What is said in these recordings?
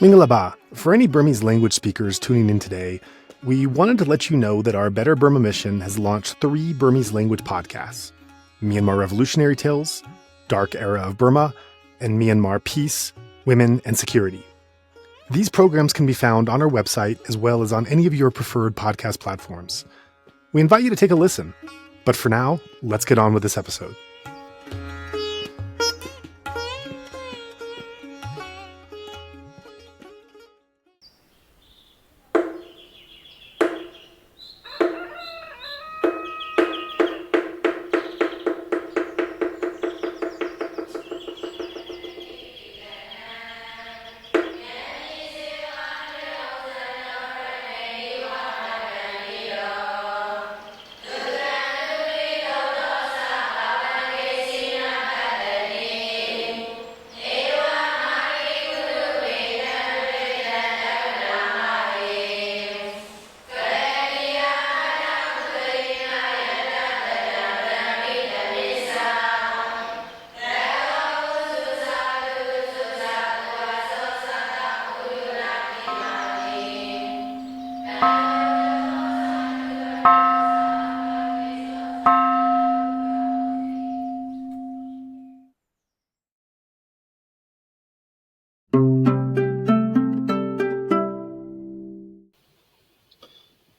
Mingalaba, for any Burmese language speakers tuning in today, we wanted to let you know that our Better Burma mission has launched 3 Burmese language podcasts: Myanmar Revolutionary Tales, Dark Era of Burma, and Myanmar Peace, Women, and Security. These programs can be found on our website as well as on any of your preferred podcast platforms. We invite you to take a listen. But for now, let's get on with this episode.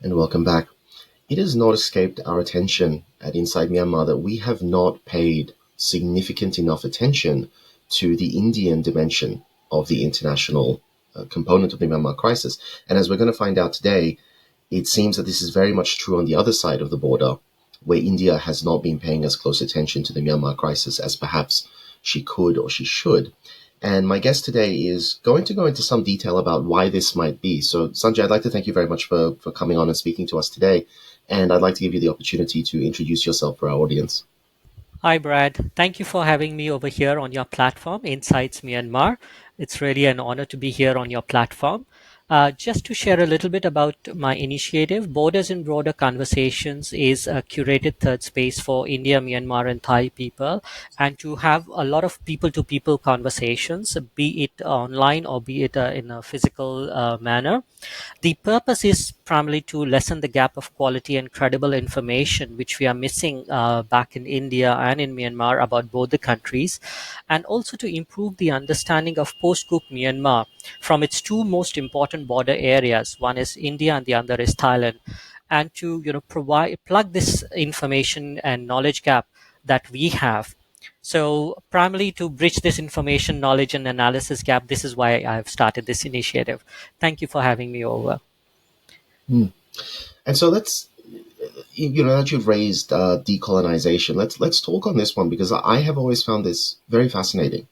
And welcome back. It has not escaped our attention at Inside Myanmar that we have not paid significant enough attention to the Indian dimension of the international component of the Myanmar crisis. And as we're going to find out today, it seems that this is very much true on the other side of the border, where India has not been paying as close attention to the Myanmar crisis as perhaps she could or she should. And my guest today is going to go into some detail about why this might be. So, Sanjay, I'd like to thank you very much for coming on and speaking to us today. And I'd like to give you the opportunity to introduce yourself for our audience. Hi, Brad. Thank you for having me over here on your platform, Insights Myanmar. It's really an honor to be here on your platform. Just to share a little bit about my initiative, Borders and Broader Conversations is a curated third space for India, Myanmar, and Thai people, and to have a lot of people-to-people conversations, be it online or be it in a physical manner. The purpose is primarily to lessen the gap of quality and credible information which we are missing back in India and in Myanmar about both the countries, and also to improve the understanding of post-coup Myanmar from its 2 most important border areas. One is India and the other is Thailand, and to plug this information and knowledge gap that we have. So primarily to bridge this information, knowledge, and analysis gap, this is why I've started this initiative. Thank you for having me over. And so let's, that you've raised decolonization, let's talk on this one, because I have always found this very fascinating.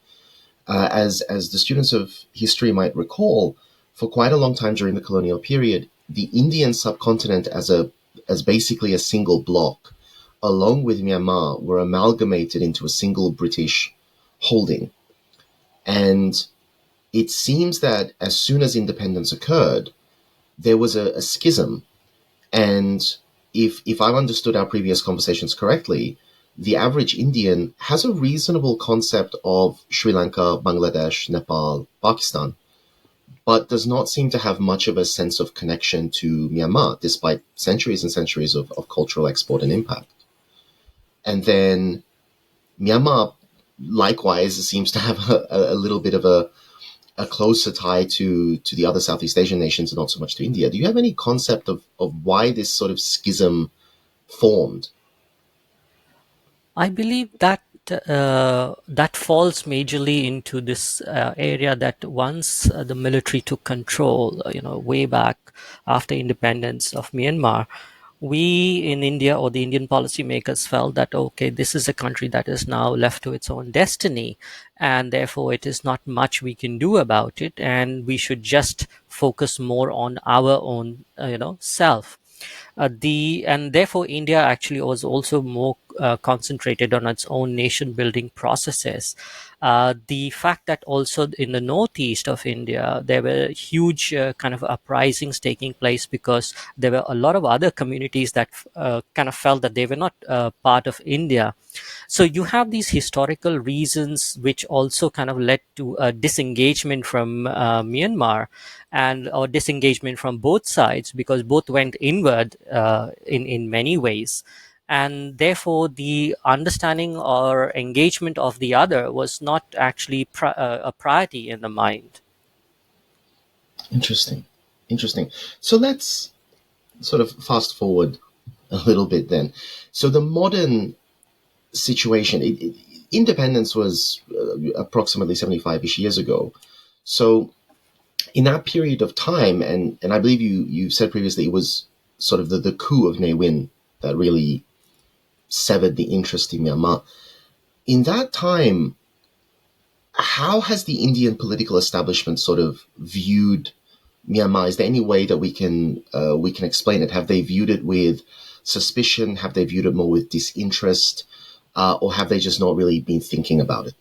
As the students of history might recall, for quite a long time during the colonial period, the Indian subcontinent as basically a single block, along with Myanmar, were amalgamated into a single British holding. And it seems that as soon as independence occurred, there was a schism. And if I've understood our previous conversations correctly, the average Indian has a reasonable concept of Sri Lanka, Bangladesh, Nepal, Pakistan, but does not seem to have much of a sense of connection to Myanmar, despite centuries and centuries of cultural export and impact. And then Myanmar, likewise, seems to have a little bit of a closer tie to the other Southeast Asian nations and not so much to India. Do you have any concept of why this sort of schism formed? I believe that that falls majorly into this area that once the military took control, way back after independence of Myanmar, we in India, or the Indian policymakers, felt that, okay, this is a country that is now left to its own destiny, and therefore it is not much we can do about it, and we should just focus more on our own, self. And therefore India actually was also more concentrated on its own nation building processes. The fact that also in the northeast of India, there were huge kind of uprisings taking place because there were a lot of other communities that kind of felt that they were not part of India. So you have these historical reasons which also kind of led to a disengagement from Myanmar, and or disengagement from both sides, because both went inward in many ways, and therefore the understanding or engagement of the other was not actually a priority in the mind. Interesting. Interesting. So let's sort of fast forward a little bit then. So the modern situation, independence was approximately 75-ish years ago. So in that period of time, and I believe you said previously it was sort of the coup of Ne Win that really severed the interest in Myanmar. In that time, how has the Indian political establishment sort of viewed Myanmar? Is there any way that we can explain it? Have they viewed it with suspicion? Have they viewed it more with disinterest? Or have they just not really been thinking about it?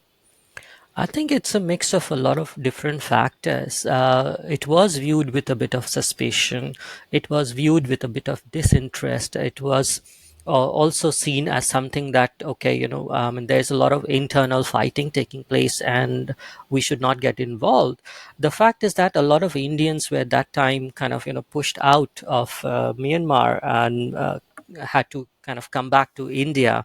I think it's a mix of a lot of different factors. It was viewed with a bit of suspicion. It was viewed with a bit of disinterest. It was also seen as something that, okay, there's a lot of internal fighting taking place and we should not get involved. The fact is that a lot of Indians were at that time kind of, pushed out of Myanmar and had to kind of come back to India,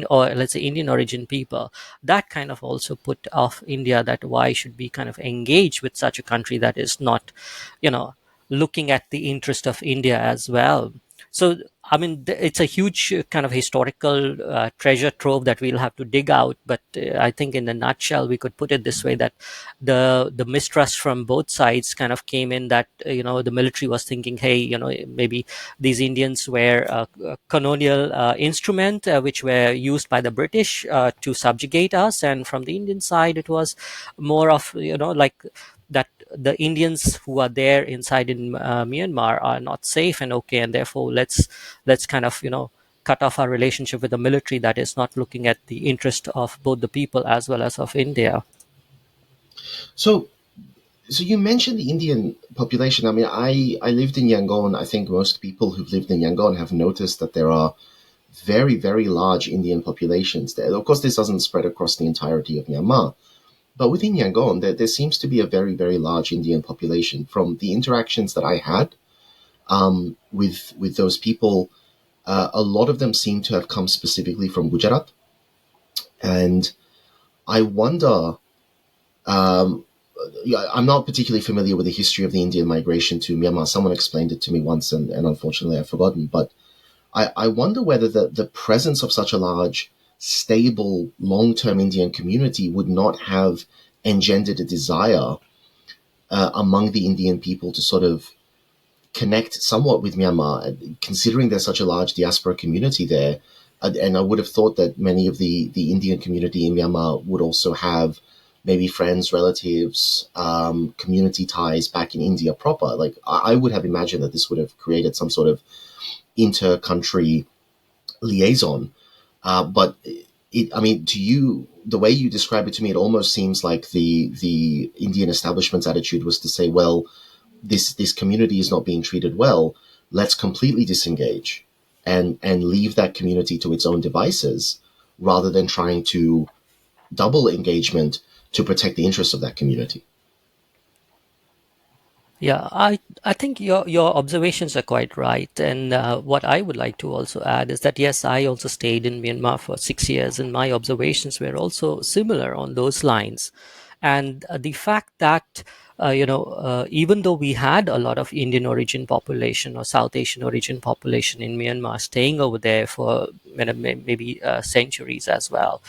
or let's say Indian origin people. That kind of also put off India, that why should we kind of engage with such a country that is not, you know, looking at the interest of India as well. So, I mean, it's a huge kind of historical treasure trove that we'll have to dig out. But I think, in a nutshell, we could put it this way: that the mistrust from both sides kind of came in. That the military was thinking, hey, maybe these Indians were a colonial instrument which were used by the British to subjugate us, and from the Indian side, it was more of like that the Indians who are there inside in Myanmar are not safe and okay, and therefore let's kind of cut off our relationship with the military that is not looking at the interest of both the people as well as of India. So, so you mentioned the Indian population. I mean, I lived in Yangon. I think most people who've lived in Yangon have noticed that there are very, very large Indian populations there. Of course, this doesn't spread across the entirety of Myanmar, but within Yangon, there seems to be a very, very large Indian population. From the interactions that I had with those people, a lot of them seem to have come specifically from Gujarat, and I wonder. Um, yeah, I'm not particularly familiar with the history of the Indian migration to Myanmar. Someone explained it to me once, and unfortunately I've forgotten. But I wonder whether the presence of such a large, stable, long term Indian community would not have engendered a desire among the Indian people to sort of connect somewhat with Myanmar, considering there's such a large diaspora community there. And I would have thought that many of the Indian community in Myanmar would also have maybe friends, relatives, community ties back in India proper. Like I would have imagined that this would have created some sort of inter-country liaison. But I mean, to you, the way you describe it to me, it almost seems like the Indian establishment's attitude was to say, well, this community is not being treated well. Let's completely disengage and leave that community to its own devices, rather than trying to double engagement to protect the interests of that community. Yeah, I think your observations are quite right, and what I would like to also add is that yes, I also stayed in Myanmar for 6 years, and my observations were also similar on those lines. And the fact that even though we had a lot of Indian origin population or South Asian origin population in Myanmar staying over there for maybe centuries as well,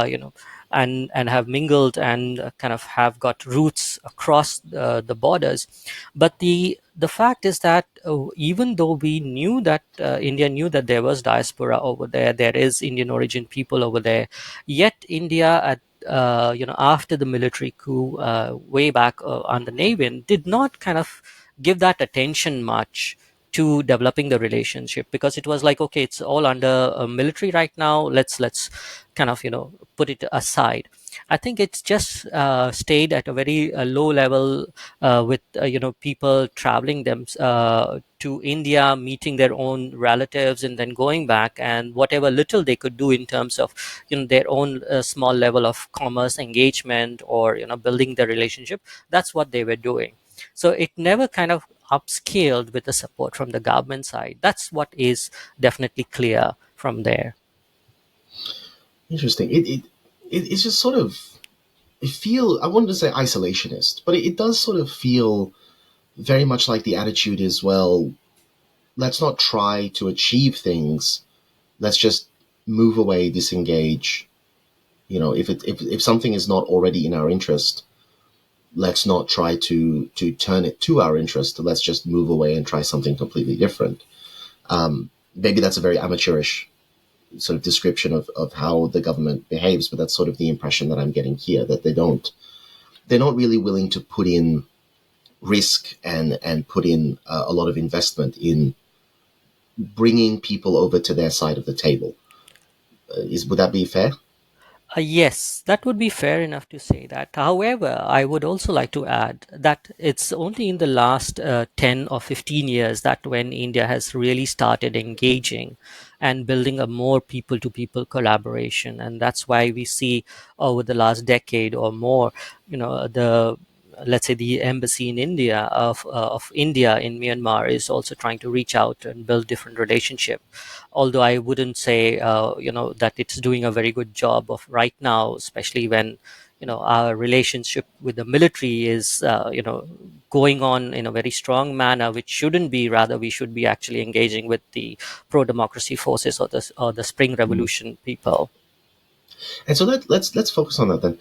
you know, and have mingled and kind of have got roots across the borders. But the fact is that even though we knew that India knew that there was diaspora over there, there is Indian origin people over there, yet India at after the military coup way back under Navin did not kind of give that attention much to developing the relationship, because it was like, okay, it's all under military right now. Let's kind of put it aside. I think it's just stayed at a very low level, with people traveling them to India, meeting their own relatives, and then going back, and whatever little they could do in terms of their own small level of commerce engagement, or building the relationship. That's what they were doing. So it never kind of upscaled with the support from the government side. That's what is definitely clear from there. Interesting. It's just sort of, it feel, I wanted to say isolationist, but it does sort of feel very much like the attitude is, well, let's not try to achieve things. Let's just move away, disengage. If something is not already in our interest, let's not try to turn it to our interest. Let's just move away and try something completely different. Maybe that's a very amateurish sort of description of how the government behaves, but that's sort of the impression that I'm getting here, that they're not really willing to put in risk and put in a lot of investment in bringing people over to their side of the table. Would that be fair? Yes, that would be fair enough to say that. However, I would also like to add that it's only in the last 10 or 15 years that when India has really started engaging and building a more people to people collaboration. And that's why we see over the last decade or more, the let's say the embassy in India of India in Myanmar is also trying to reach out and build different relationship. Although I wouldn't say that it's doing a very good job of right now, especially when our relationship with the military is going on in a very strong manner, which shouldn't be. Rather, we should be actually engaging with the pro democracy forces, or the Spring Mm. Revolution people. And so let's focus on that then.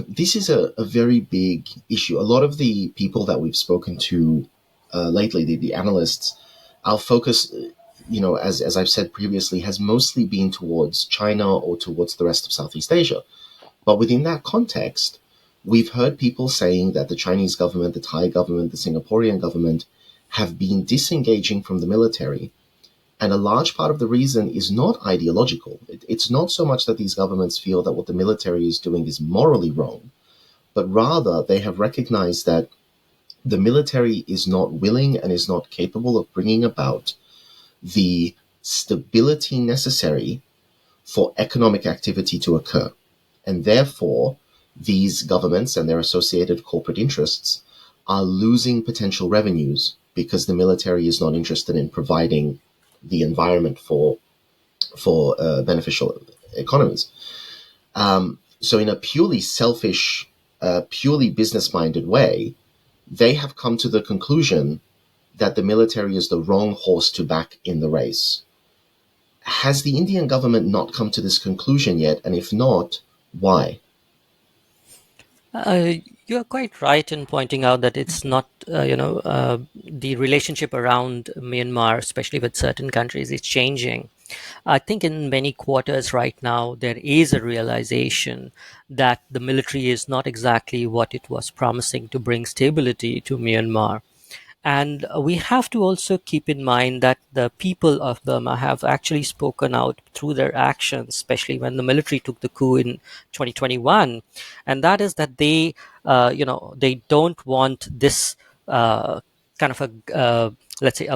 This is a very big issue. A lot of the people that we've spoken to lately, the analysts, our focus, as I've said previously, has mostly been towards China or towards the rest of Southeast Asia. But within that context, we've heard people saying that the Chinese government, the Thai government, the Singaporean government have been disengaging from the military. And a large part of the reason is not ideological. It's not so much that these governments feel that what the military is doing is morally wrong, but rather they have recognized that the military is not willing and is not capable of bringing about the stability necessary for economic activity to occur. And therefore, these governments and their associated corporate interests are losing potential revenues because the military is not interested in providing the environment for beneficial economies. So, in a purely selfish, purely business-minded way, they have come to the conclusion that the military is the wrong horse to back in the race. Has the Indian government not come to this conclusion yet? And if not, why? Uh, you're quite right in pointing out that it's not, the relationship around Myanmar, especially with certain countries, is changing. I think in many quarters right now, there is a realization that the military is not exactly what it was promising to bring stability to Myanmar. And we have to also keep in mind that the people of Burma have actually spoken out through their actions, especially when the military took the coup in 2021. And that is that they don't want this kind of let's say,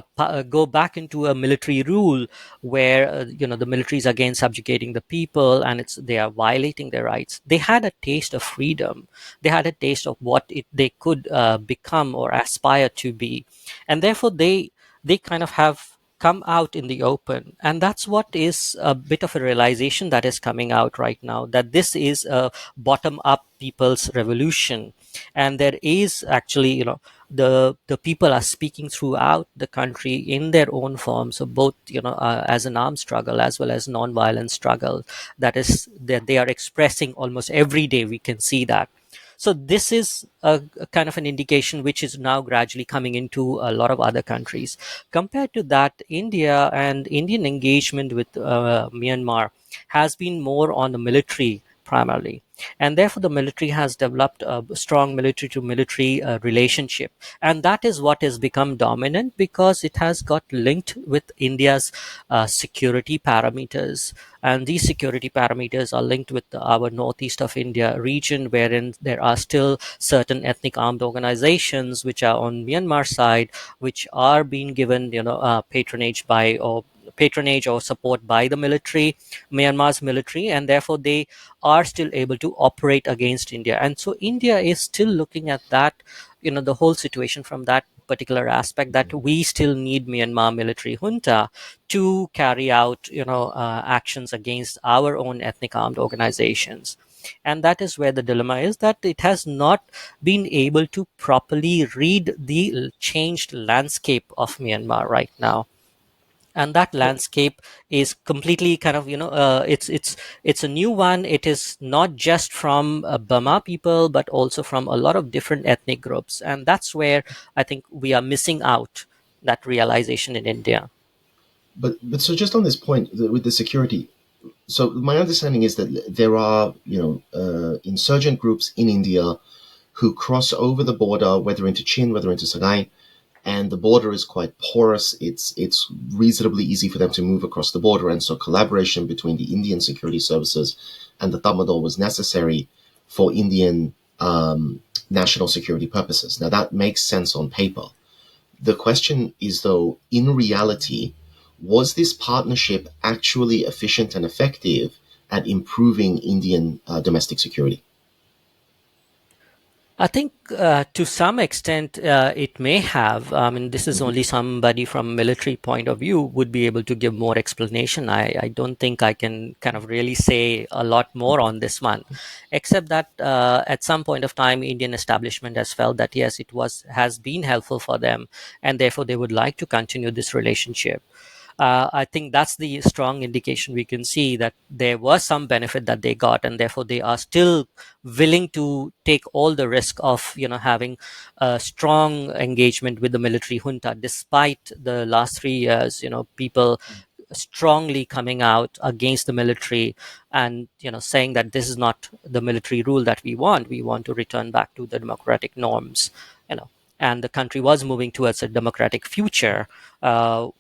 go back into a military rule where the military is again subjugating the people, and they are violating their rights. They had a taste of freedom. They had a taste of what they could become or aspire to be, and therefore they kind of have come out in the open. And that's what is a bit of a realization that is coming out right now, that this is a bottom up people's revolution. And there is actually, the people are speaking throughout the country in their own forms of both, as an armed struggle as well as non-violent struggle, that they are expressing almost every day. We can see that. So this is a kind of an indication which is now gradually coming into a lot of other countries. Compared to that, Indian engagement with Myanmar has been more on the military primarily. And therefore, the military has developed a strong military to military relationship. And that is what has become dominant because it has got linked with India's security parameters. And these security parameters are linked with our northeast of India region, wherein there are still certain ethnic armed organizations which are on Myanmar side, which are being given, patronage or support by the military, Myanmar's military, and therefore they are still able to operate against India. And so India is still looking at that, the whole situation from that particular aspect, that we still need Myanmar military junta to carry out, actions against our own ethnic armed organizations. And that is where the dilemma is, that it has not been able to properly read the changed landscape of Myanmar right now. And that landscape is completely kind of, it's a new one. It is not just from Burma people, but also from a lot of different ethnic groups. And that's where I think we are missing out that realization in India. But so just on this point with the security, so my understanding is that there are insurgent groups in India who cross over the border, whether into Chin, whether into Sagaing, and the border is quite porous. It's reasonably easy for them to move across the border, and so collaboration between the Indian security services and the Tatmadaw was necessary for Indian national security purposes. Now that makes sense on paper. The question is, though, in reality, was this partnership actually efficient and effective at improving Indian domestic security? I think to some extent it may have. I mean, this is Mhm. only somebody from military point of view would be able to give more explanation. I don't think I can kind of really say a lot more on this one, except that at some point of time, Indian establishment has felt that yes, has been helpful for them, and therefore they would like to continue this relationship. I think that's the strong indication we can see that there was some benefit that they got, and therefore they are still willing to take all the risk of having a strong engagement with the military junta, despite the last 3 years, people strongly coming out against the military and saying that this is not the military rule that we want to return back to the democratic norms, you know and the country was moving towards a democratic future.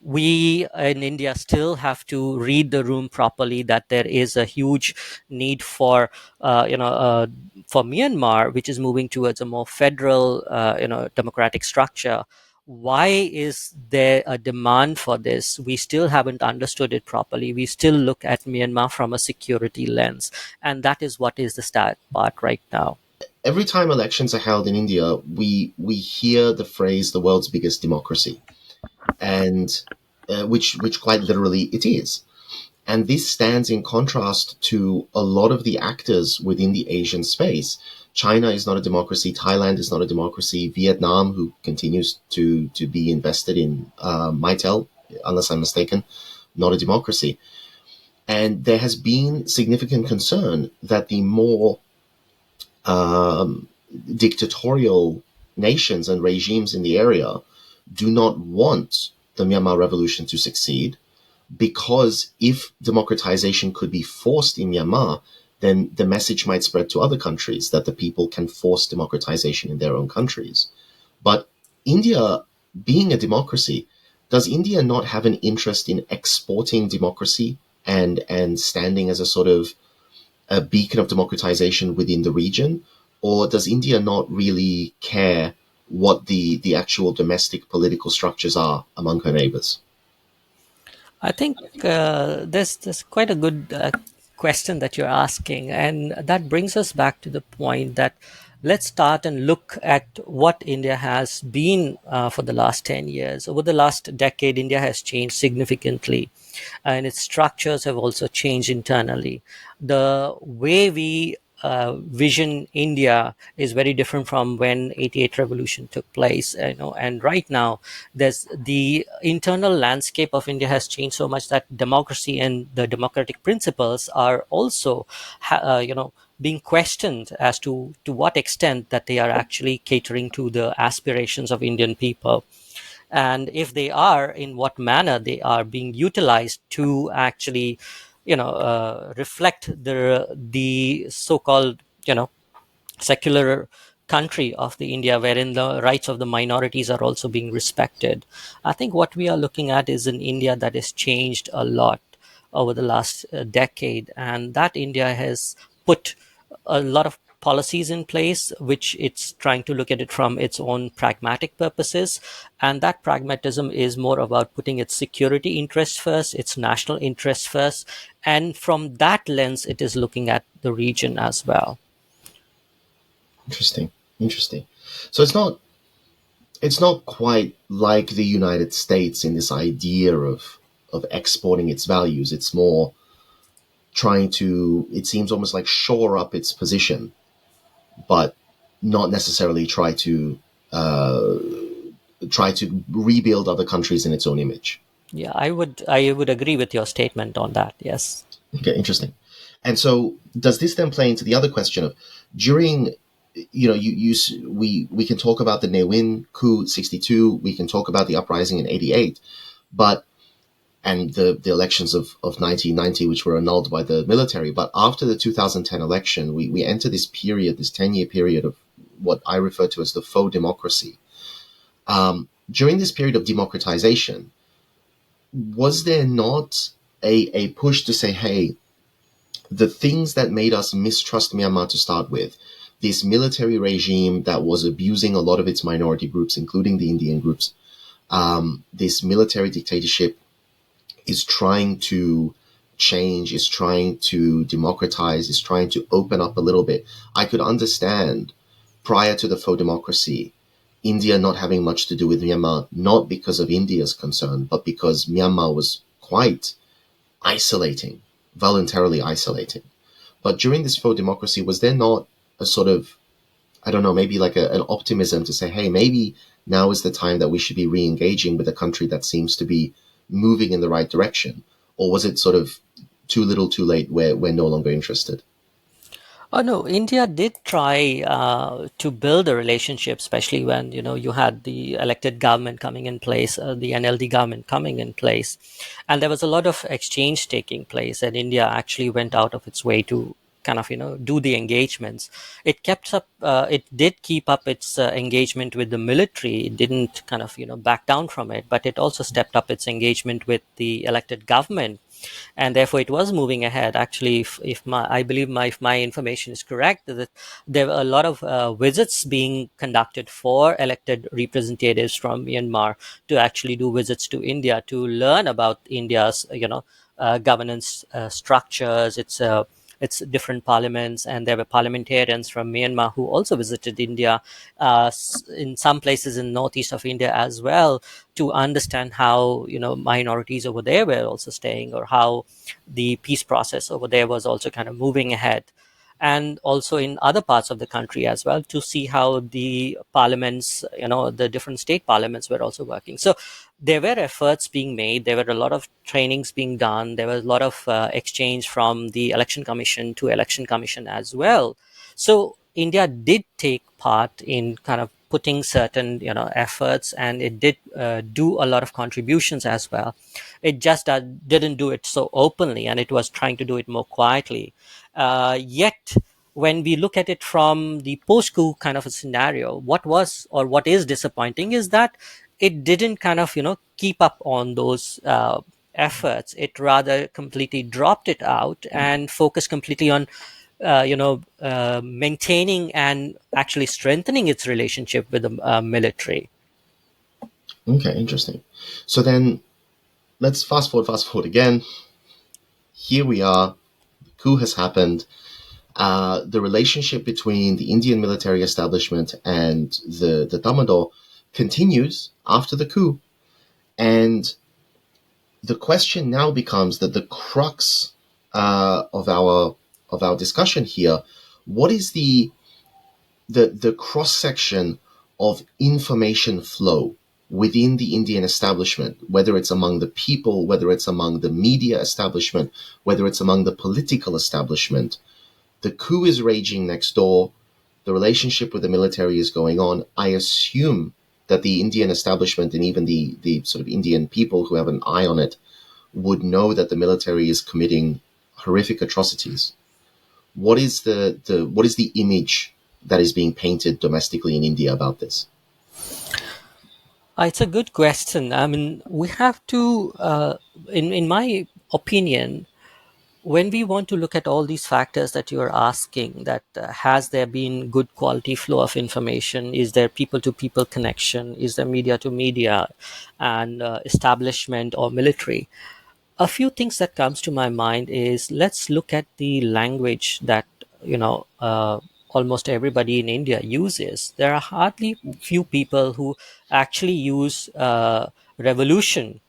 We in India still have to read the room properly, that there is a huge need for Myanmar, which is moving towards a more federal, democratic structure. Why is there a demand for this? We still haven't understood it properly. We still look at Myanmar from a security lens, and that is what is the sad part right now. Every time elections are held in India, we hear the phrase "the world's biggest democracy," and which quite literally it is. And this stands in contrast to a lot of the actors within the Asian space. China is not a democracy. Thailand is not a democracy. Vietnam, who continues to be invested in Mytel, unless I'm mistaken, not a democracy. And there has been significant concern that the more um, dictatorial nations and regimes in the area do not want the Myanmar revolution to succeed, because if democratization could be forced in Myanmar, then the message might spread to other countries that the people can force democratization in their own countries. But India, being a democracy, does India not have an interest in exporting democracy and standing as a sort of a beacon of democratization within the region? Or does India not really care what the actual domestic political structures are among her neighbors? I think there's quite a good question that you're asking, and that brings us back to the point that let's start and look at what India has been for the last 10 years. Over the last decade, India has changed significantly, and its structures have also changed internally. The way we vision India is very different from when 88 revolution took place, and right now there's the internal landscape of India has changed so much that democracy and the democratic principles are also being questioned as to what extent that they are actually catering to the aspirations of Indian people, and if they are, in what manner they are being utilized to actually reflect the so-called secular country of the India, wherein the rights of the minorities are also being respected. I think what we are looking at is an India that has changed a lot over the last decade, and that India has put a lot of policies in place, which it's trying to look at it from its own pragmatic purposes. And that pragmatism is more about putting its security interests first, its national interests first. And from that lens, it is looking at the region as well. Interesting. Interesting. So it's not quite like the United States in this idea of exporting its values. It's more trying to, it seems almost like shore up its position, but not necessarily uh, try to rebuild other countries in its own image. Yeah, I would agree with your statement on that. Yes. Okay, interesting. And so, does this then play into the other question of during, we can talk about the Ne Win coup 62, we can talk about the uprising in 88, but and the elections of 1990, which were annulled by the military. But after the 2010 election, we enter this period, this 10-year period of what I refer to as the faux democracy. During this period of democratization, was there not a push to say, hey, the things that made us mistrust Myanmar to start with, this military regime that was abusing a lot of its minority groups, including the Indian groups, this military dictatorship is trying to change, is trying to democratize, is trying to open up a little bit. I could understand prior to the faux democracy, India not having much to do with Myanmar, not because of India's concern, but because Myanmar was quite isolating, voluntarily isolating. But during this faux democracy, was there not a sort of, I don't know, maybe like an optimism to say, hey, maybe now is the time that we should be re-engaging with a country that seems to be moving in the right direction? Or was it sort of too little too late where we're no longer interested? Oh no, India did try to build a relationship, especially when you had the elected government coming in place, the NLD government coming in place, and there was a lot of exchange taking place, and India actually went out of its way to kind of do the engagements. It did keep up its engagement with the military. It didn't kind of back down from it, but it also stepped up its engagement with the elected government, and therefore it was moving ahead. Actually, if my I believe my if my information is correct, that there were a lot of visits being conducted for elected representatives from Myanmar to actually do visits to India to learn about India's governance structures, its different parliaments, and there were parliamentarians from Myanmar who also visited India, in some places in northeast of India as well, to understand how minorities over there were also staying, or how the peace process over there was also kind of moving ahead, and also in other parts of the country as well, to see how the parliaments, the different state parliaments were also working. So there were efforts being made, there were a lot of trainings being done, there was a lot of exchange from the election commission to election commission as well. So India did take part in kind of putting certain efforts, and it did do a lot of contributions as well. It just didn't do it so openly, and it was trying to do it more quietly. Yet when we look at it from the post-coup kind of a scenario, what was or what is disappointing is that it didn't kind of keep up on those efforts. It rather completely dropped it out and focused completely on maintaining and actually strengthening its relationship with the military. Okay, interesting. So then let's fast forward again. Here we are. The coup has happened. The relationship between the Indian military establishment and the Damodar continues after the coup. And the question now becomes that the crux of our discussion here: what is the cross section of information flow within the Indian establishment, whether it's among the people, whether it's among the media establishment, whether it's among the political establishment? The coup is raging next door. The relationship with the military is going on. I assume that the Indian establishment and even the sort of Indian people who have an eye on it would know that the military is committing horrific atrocities. What is the image that is being painted domestically in India about this? It's a good question. I mean, we have to, in my opinion, when we want to look at all these factors that you are asking, that has there been good quality flow of information, is there people to people connection, is there media to media, and establishment or military, a few things that comes to my mind is, let's look at the language that almost everybody in India uses. There are hardly few people who actually use revolution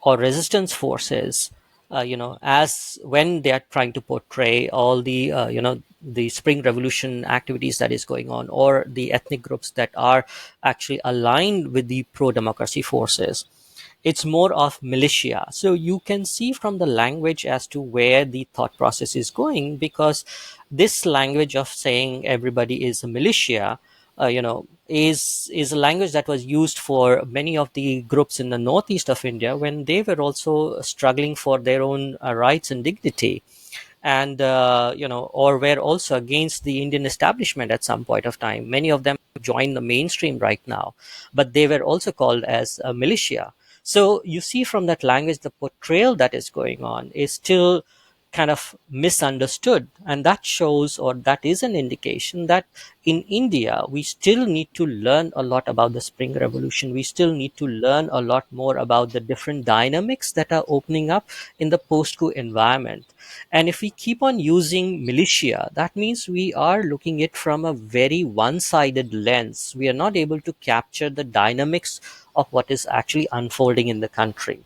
or resistance forces, as when they are trying to portray all the the spring revolution activities that is going on, or the ethnic groups that are actually aligned with the pro democracy forces. It's more of militia. So you can see from the language as to where the thought process is going, because this language of saying everybody is a militia, is a language that was used for many of the groups in the northeast of India when they were also struggling for their own rights and dignity, and or were also against the Indian establishment at some point of time. Many of them joined the mainstream right now, but they were also called as a militia. So you see from that language, the portrayal that is going on is still kind of misunderstood, and that shows, or that is an indication that in India we still need to learn a lot about the spring revolution. We still need to learn a lot more about the different dynamics that are opening up in the post coup environment. And if we keep on using militia, that means we are looking at it from a very one sided lens. We are not able to capture the dynamics of what is actually unfolding in the country.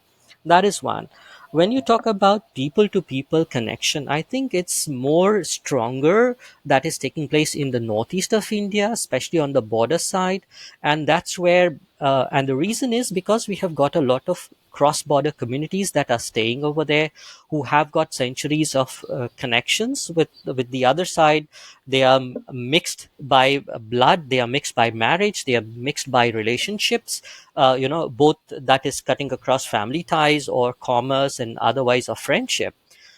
That is one. When you talk about people to people connection, I think it's more stronger that is taking place in the northeast of India, especially on the border side. And that's where, and the reason is because we have got a lot of cross border communities that are staying over there, who have got centuries of connections with the other side. They are mixed by blood, they are mixed by marriage, they are mixed by relationships, both that is cutting across family ties or commerce and otherwise of friendship.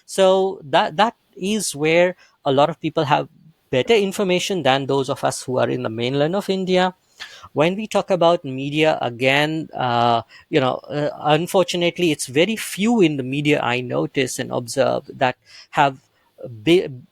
So that is where a lot of people have better information than those of us who are in the mainland of India. When we talk about media again, unfortunately it's very few in the media I notice and observe that have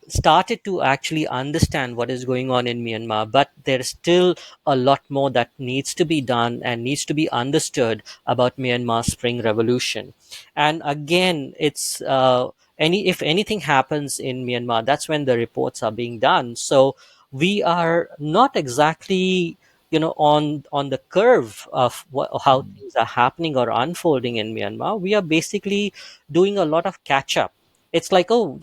started to actually understand what is going on in Myanmar, but there's still a lot more that needs to be done and needs to be understood about Myanmar's Spring Revolution. And again, it's if anything happens in Myanmar, that's when the reports are being done. So we are not exactly on the curve of how things are happening or unfolding in Myanmar. We are basically doing a lot of catch up. It's like, oh,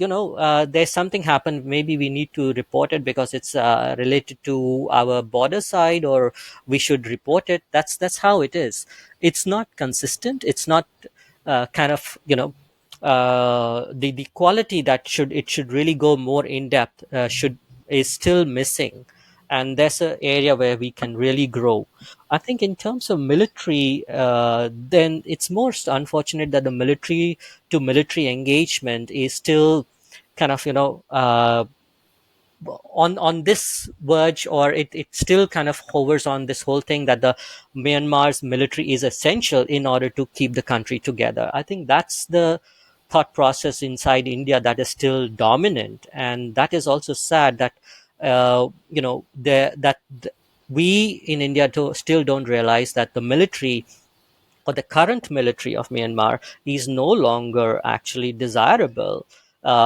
there's something happened, maybe we need to report it because it's related to our border side, or we should report it. That's how it is. It's not consistent. It's not kind of the quality that should really go more in depth, should is still missing, and there's an area where we can really grow. I think in terms of military, then it's most unfortunate that the military to military engagement is still kind of on this verge, or it still kind of hovers on this whole thing that the Myanmar's military is essential in order to keep the country together. I think that's the thought process inside India that is still dominant, and that is also sad that we in India still don't realize that the military, or the current military of Myanmar, is no longer actually desirable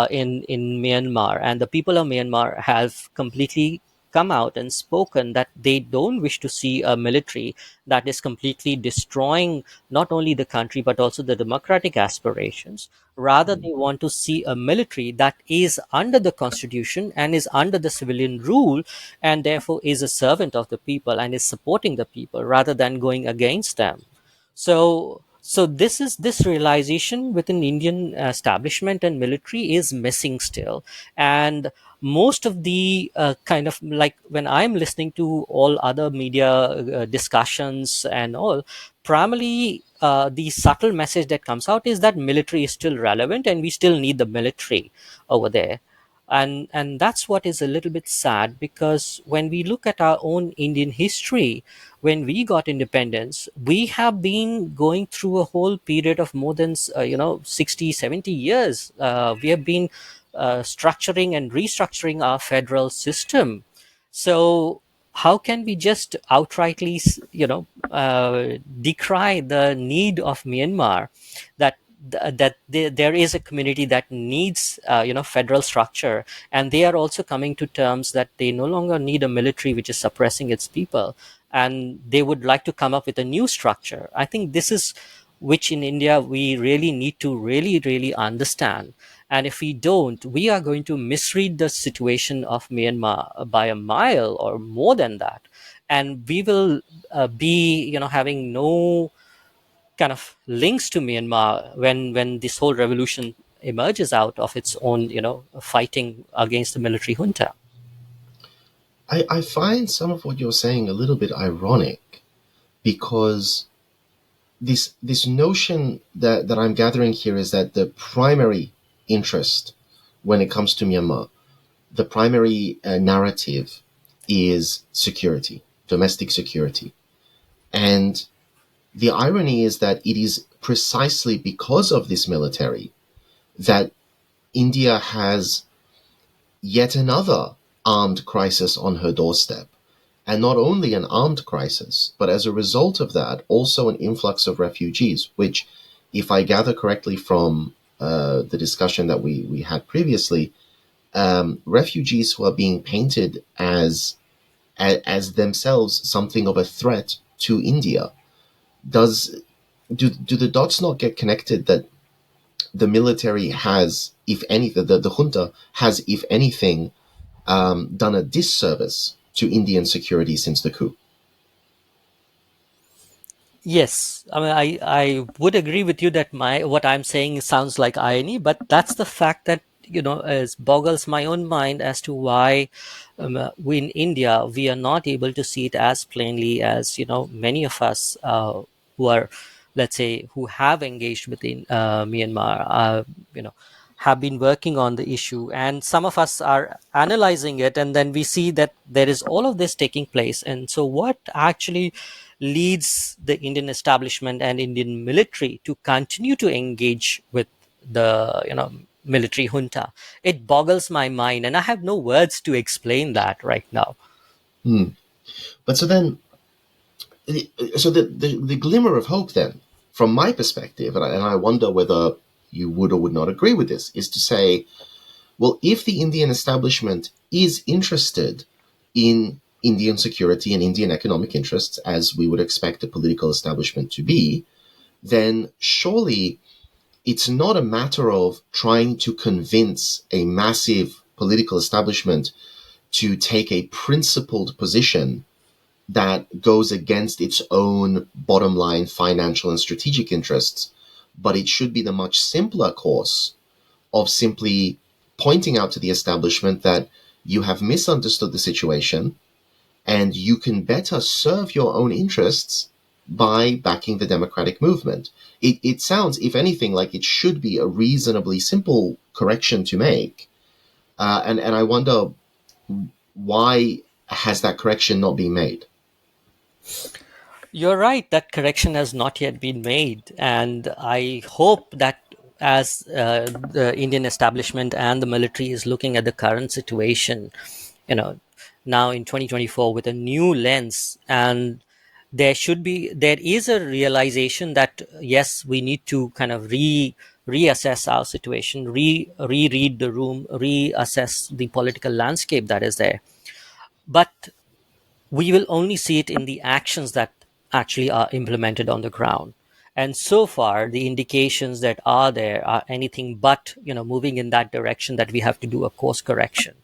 in Myanmar, and the people of Myanmar have completely come out and spoken that they don't wish to see a military that is completely destroying not only the country but also the democratic aspirations. Rather, they want to see a military that is under the constitution and is under the civilian rule, and therefore is a servant of the people and is supporting the people rather than going against them. So this realization within Indian establishment and military is missing still. And most of the kind of, like, when I'm listening to all other media discussions and all, primarily the subtle message that comes out is that military is still relevant and we still need the military over there. And that's what is a little bit sad, because when we look at our own Indian history, when we got independence, we have been going through a whole period of more than 60, 70 years. We have been structuring and restructuring our federal system. So how can we just outrightly decry the need of Myanmar, that there is a community that needs federal structure, and they are also coming to terms that they no longer need a military which is suppressing its people, and they would like to come up with a new structure. I think this is which in India we really need to really understand. And if we don't, we are going to misread the situation of Myanmar by a mile or more than that. And we will be, having no kind of links to Myanmar when this whole revolution emerges out of its own, fighting against the military junta. I find some of what you're saying a little bit ironic, because this notion that I'm gathering here is that the primary interest when it comes to Myanmar, the primary narrative is security, domestic security. And the irony is that it is precisely because of this military that India has yet another armed crisis on her doorstep. And not only an armed crisis, but as a result of that, also an influx of refugees, which, if I gather correctly from the discussion that we had previously, refugees who are being painted as themselves something of a threat to India. Do the dots not get connected that the military has, if anything, the junta has, if anything, done a disservice to Indian security since the coup? Yes, I mean, I would agree with you that my what I'm saying sounds like irony, but that's the fact that is boggles my own mind as to why we in India we are not able to see it as plainly as many of us who are, let's say, who have engaged within Myanmar, you know have been working on the issue, and some of us are analyzing it, and then we see that there is all of this taking place. And so what actually leads the Indian establishment and Indian military to continue to engage with the military junta? It boggles my mind, and I have no words to explain that right now. Hmm. But so then, so the glimmer of hope then, from my perspective, and I wonder whether you would or would not agree with this, is to say, well, if the Indian establishment is interested in Indian security and Indian economic interests, as we would expect a political establishment to be, then surely it's not a matter of trying to convince a massive political establishment to take a principled position that goes against its own bottom line financial and strategic interests. But it should be the much simpler course of simply pointing out to the establishment that you have misunderstood the situation and you can better serve your own interests by backing the democratic movement. It sounds, if anything, like it should be a reasonably simple correction to make. And I wonder, why has that correction not been made? You're right, that correction has not yet been made. And I hope that as the Indian establishment and the military is looking at the current situation, you know, now in 2024 with a new lens, and there is a realization that yes, we need to kind of reassess our situation, reread the room, reassess the political landscape that is there. But we will only see it in the actions that actually are implemented on the ground. And so far, the indications that are there are anything but, moving in that direction that we have to do a course correction.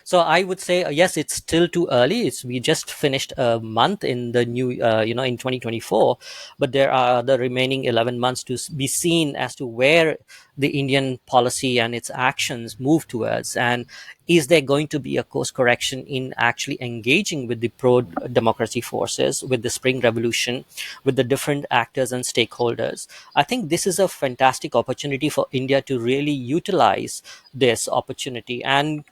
So I would say, yes, it's still too early. We just finished a month in the new, in 2024, but there are the remaining 11 months to be seen as to where the Indian policy and its actions move towards. And is there going to be a course correction in actually engaging with the pro democracy forces, with the Spring Revolution, with the different actors and stakeholders? I think this is a fantastic opportunity for India to really utilize this opportunity and,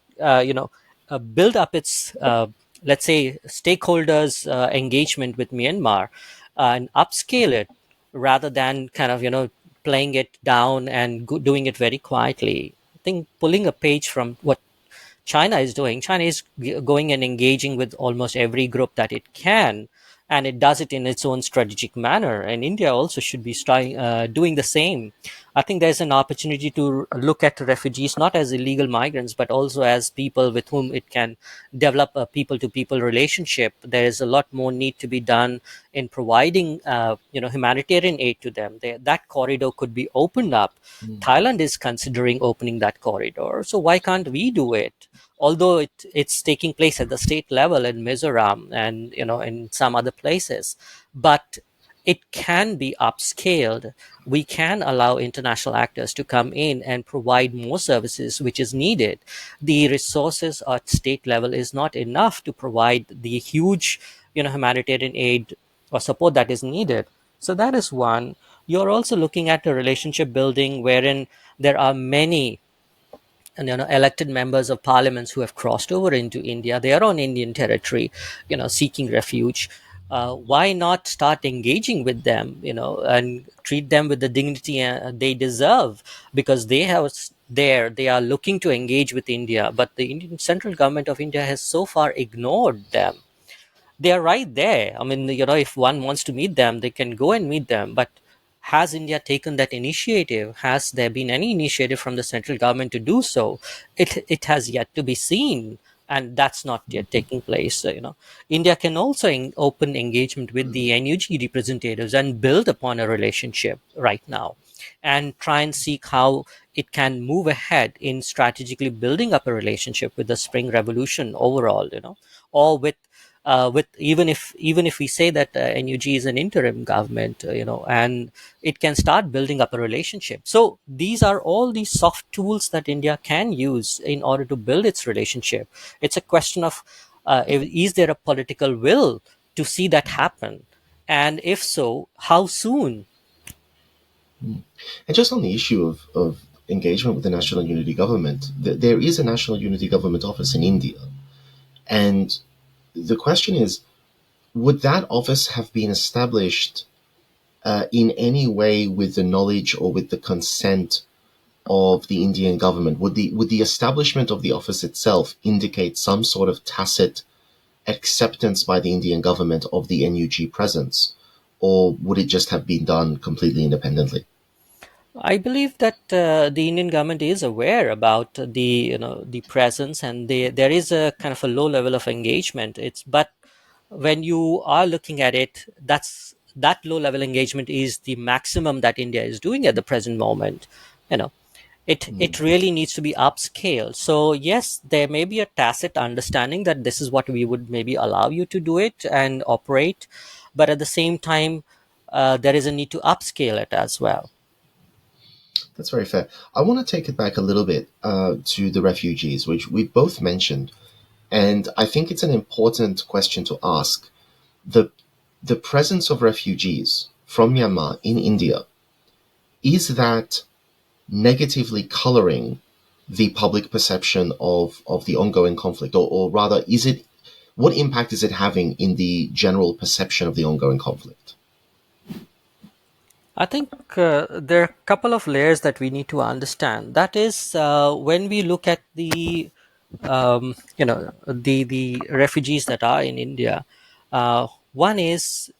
build up its, let's say, stakeholders' engagement with Myanmar, and upscale it rather than kind of, playing it down and doing it very quietly. I think pulling a page from what China is doing. China is going and engaging with almost every group that it can, and it does it in its own strategic manner. And India also should be doing the same. I think there's an opportunity to look at refugees not as illegal migrants, but also as people with whom it can develop a people-to-people relationship. There is a lot more need to be done in providing, humanitarian aid to them. That corridor could be opened up. Mm. Thailand is considering opening that corridor, so why can't we do it? Although it's taking place at the state level in Mizoram and in some other places, but it can be upscaled. We can allow international actors to come in and provide more services which is needed. The resources at state level is not enough to provide the huge humanitarian aid or support that is needed. So that is one. You're also looking at a relationship building wherein there are many and elected members of parliaments who have crossed over into India. They are on Indian territory, seeking refuge. Why not start engaging with them, and treat them with the dignity they deserve? Because they are looking to engage with India, but the Indian central government of India has so far ignored them. They are right there. I mean, if one wants to meet them, they can go and meet them. But has India taken that initiative? Has there been any initiative from the central government to do so? It has yet to be seen, and that's not yet taking place. So, India can also open engagement with the NUG representatives and build upon a relationship right now, and try and seek how it can move ahead in strategically building up a relationship with the Spring Revolution overall, or with even if we say that NUG is an interim government, and it can start building up a relationship. So these are all these soft tools that India can use in order to build its relationship. It's a question of, is there a political will to see that happen, and if so, how soon? Mm. And just on the issue of engagement with the National Unity Government, there is a National Unity Government office in India. And the question is, would that office have been established in any way with the knowledge or with the consent of the Indian government? Would the establishment of the office itself indicate some sort of tacit acceptance by the Indian government of the NUG presence, or would it just have been done completely independently? I believe that the Indian government is aware about the presence, and there is a kind of a low level of engagement. It's but when you are looking at it, that low level engagement is the maximum that India is doing at the present moment. You know, it Mm. really needs to be upscaled. So yes, there may be a tacit understanding that this is what we would maybe allow you to do it and operate, but at the same time, there is a need to upscale it as well. That's very fair. I want to take it back a little bit to the refugees, which we both mentioned, and I think it's an important question to ask. The the presence of refugees from Myanmar in India, is that negatively coloring the public perception of the ongoing conflict, or rather, is it what impact is it having in the general perception of the ongoing conflict? I think there are a couple of layers that we need to understand. That is, when we look at the refugees that are in India. One is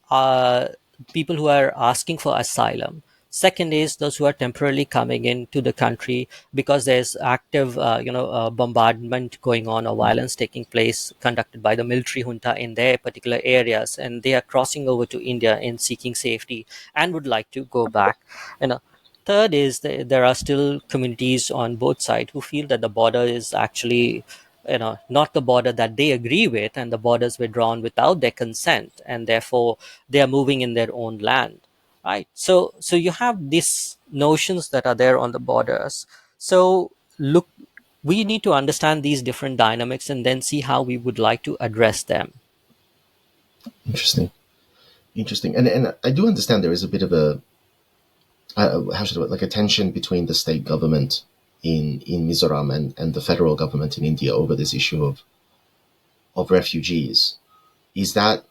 people who are asking for asylum. Second is those who are temporarily coming into the country because there's active, bombardment going on or violence taking place conducted by the military junta in their particular areas, and they are crossing over to India in seeking safety and would like to go back. You know, Third is there are still communities on both sides who feel that the border is actually not the border that they agree with, and the borders were drawn without their consent, and therefore they are moving in their own land, right? So you have these notions that are there on the borders. So look, we need to understand these different dynamics and then see how we would like to address them. Interesting, interesting. And I do understand there is a bit of a how should I like a tension between the state government in Mizoram and the federal government in India over this issue of refugees. Is that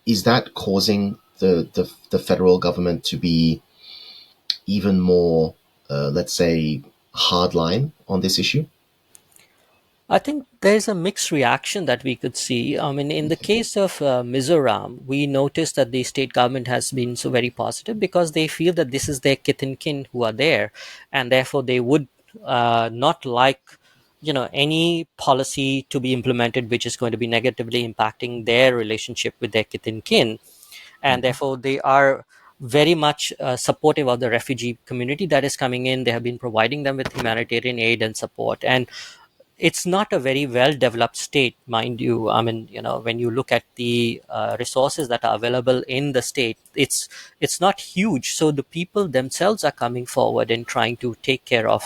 is that causing the federal government to be even more, let's say, hardline on this issue? I think there's a mixed reaction that we could see. I mean, in the case of Mizoram, we noticed that the state government has been so very positive because they feel that this is their kith and kin who are there, and therefore they would not like, any policy to be implemented which is going to be negatively impacting their relationship with their kith and kin, and therefore they are very much supportive of the refugee community that is coming in. They have been providing them with humanitarian aid and support, and it's not a very well developed state, mind you. I mean, when you look at the resources that are available in the state, it's not huge. So the people themselves are coming forward and trying to take care of,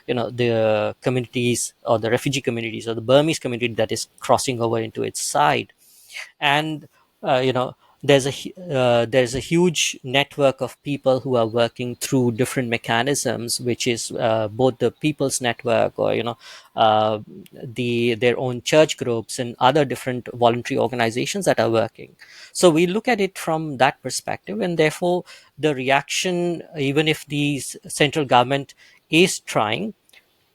the communities, or the refugee communities, or the Burmese community that is crossing over into its side. And you know there's a huge network of people who are working through different mechanisms, which is both the people's network, or uh, their own church groups and other different voluntary organizations that are working. So we look at it from that perspective, and therefore the reaction, even if the central government is trying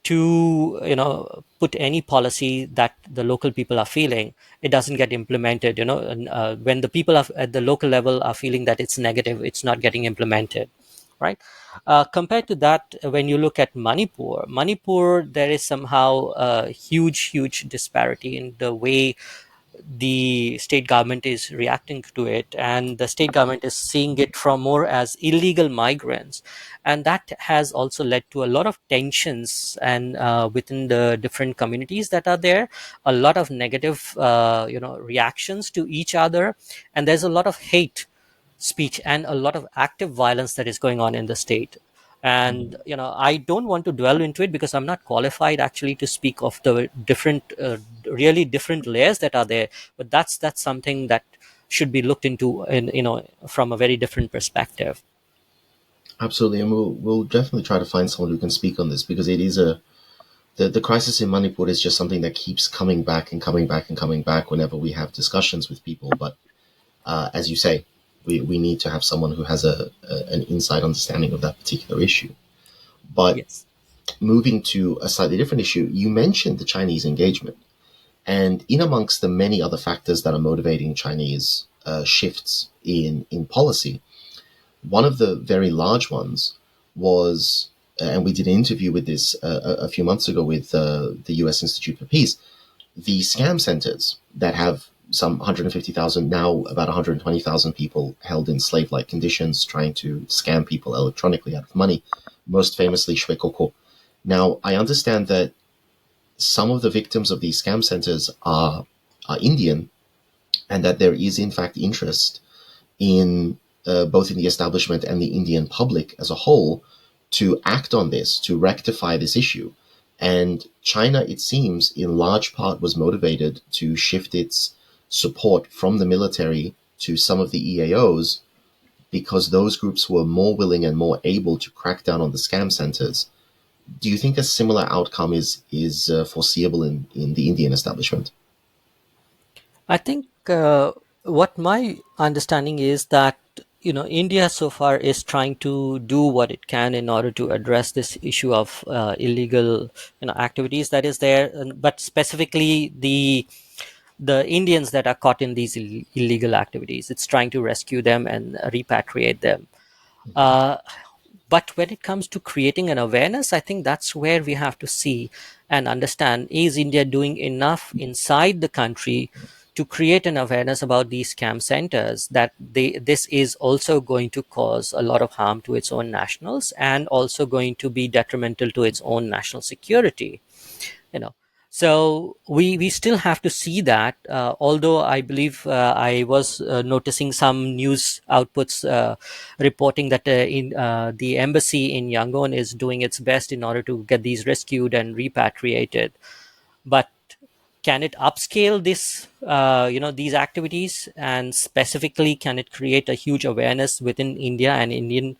to put any policy that the local people are feeling, it doesn't get implemented. And when the people at the local level are feeling that it's negative, it's not getting implemented, right? Compared to that, when you look at Manipur, there is somehow a huge disparity in the way the state government is reacting to it, and the state government is seeing it from more as illegal migrants, and that has also led to a lot of tensions, and within the different communities that are there, a lot of negative reactions to each other, and there's a lot of hate speech and a lot of active violence that is going on in the state. And I don't want to dwell into it because I'm not qualified actually to speak of the different really different layers that are there, but that's something that should be looked into in from a very different perspective. Absolutely, and we'll definitely try to find someone who can speak on this because it is the crisis in Manipur is just something that keeps coming back and coming back and coming back whenever we have discussions with people. But as you say, we need to have someone who has an inside understanding of that particular issue. But Yes. moving to a slightly different issue, you mentioned the Chinese engagement. And in amongst the many other factors that are motivating Chinese shifts in policy, one of the very large ones was, and we did an interview with this a few months ago with the US Institute for Peace, the scam centers that have some 150,000, now about 120,000 people held in slave like conditions, trying to scam people electronically out of money, most famously Shwekoko. Now, I understand that some of the victims of these scam centers are Indian, and that there is, in fact, interest in both in the establishment and the Indian public as a whole to act on this, to rectify this issue. And China, it seems, in large part was motivated to shift its support from the military to some of the EAOs because those groups were more willing and more able to crack down on the scam centers. Do you think a similar outcome is foreseeable in the Indian establishment? I think what my understanding is that India so far is trying to do what it can in order to address this issue of illegal activities that is there, but specifically the Indians that are caught in these illegal activities. It's trying to rescue them and repatriate them. Uh, but when it comes to creating an awareness, I think that's where we have to see and understand, is India doing enough inside the country to create an awareness about these scam centers, that this is also going to cause a lot of harm to its own nationals and also going to be detrimental to its own national security. you know So we still have to see that, although I believe I was noticing some news outputs reporting that the embassy in Yangon is doing its best in order to get these rescued and repatriated. But can it upscale this, these activities, and specifically can it create a huge awareness within India and Indian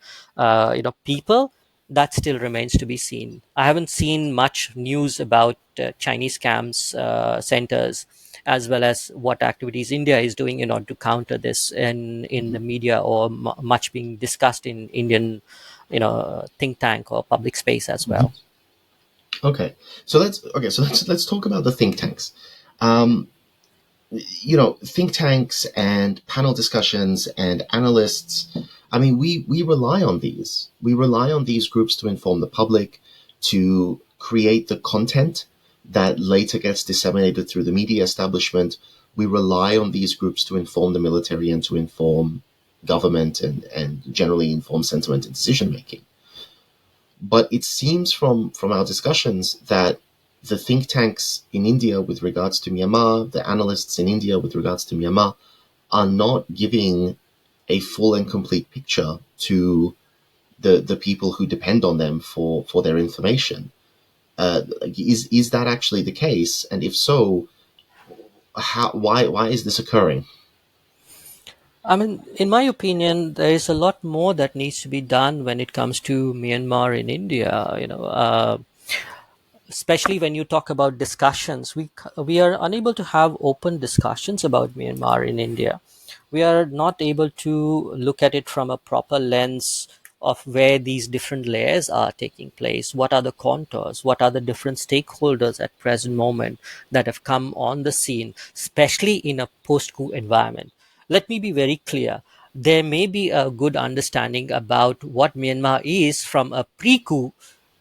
people? That still remains to be seen. I haven't seen much news about Chinese scams centers, as well as what activities India is doing in order to counter this in the media, or much being discussed in Indian think tank or public space as well. Okay, let's talk about the think tanks. Um, think tanks and panel discussions and analysts. I mean, we rely on these. We rely on these groups to inform the public, to create the content that later gets disseminated through the media establishment. We rely on these groups to inform the military and to inform government and generally inform sentiment and decision making. But it seems from our discussions that the think tanks in India with regards to Myanmar, the analysts in India with regards to Myanmar, are not giving a full and complete picture to the people who depend on them for their information. Is that actually the case? And if so, why is this occurring? I mean, in my opinion, there is a lot more that needs to be done when it comes to Myanmar in India. Especially when you talk about discussions, we are unable to have open discussions about Myanmar in India. We are not able to look at it from a proper lens of where these different layers are taking place. What are the contours? What are the different stakeholders at present moment that have come on the scene, especially in a post-coup environment? Let me be very clear. There may be a good understanding about what Myanmar is from a pre-coup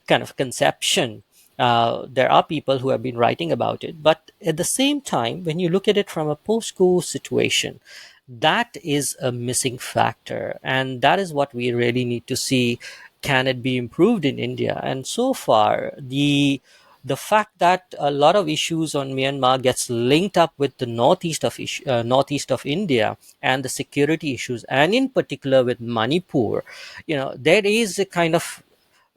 kind of conception. There are people who have been writing about it, but at the same time, when you look at it from a post-coup situation, that is a missing factor, and that is what we really need to see. Can it be improved in India? And so far, the fact that a lot of issues on Myanmar gets linked up with the northeast of India and the security issues, and in particular with Manipur, there is a kind of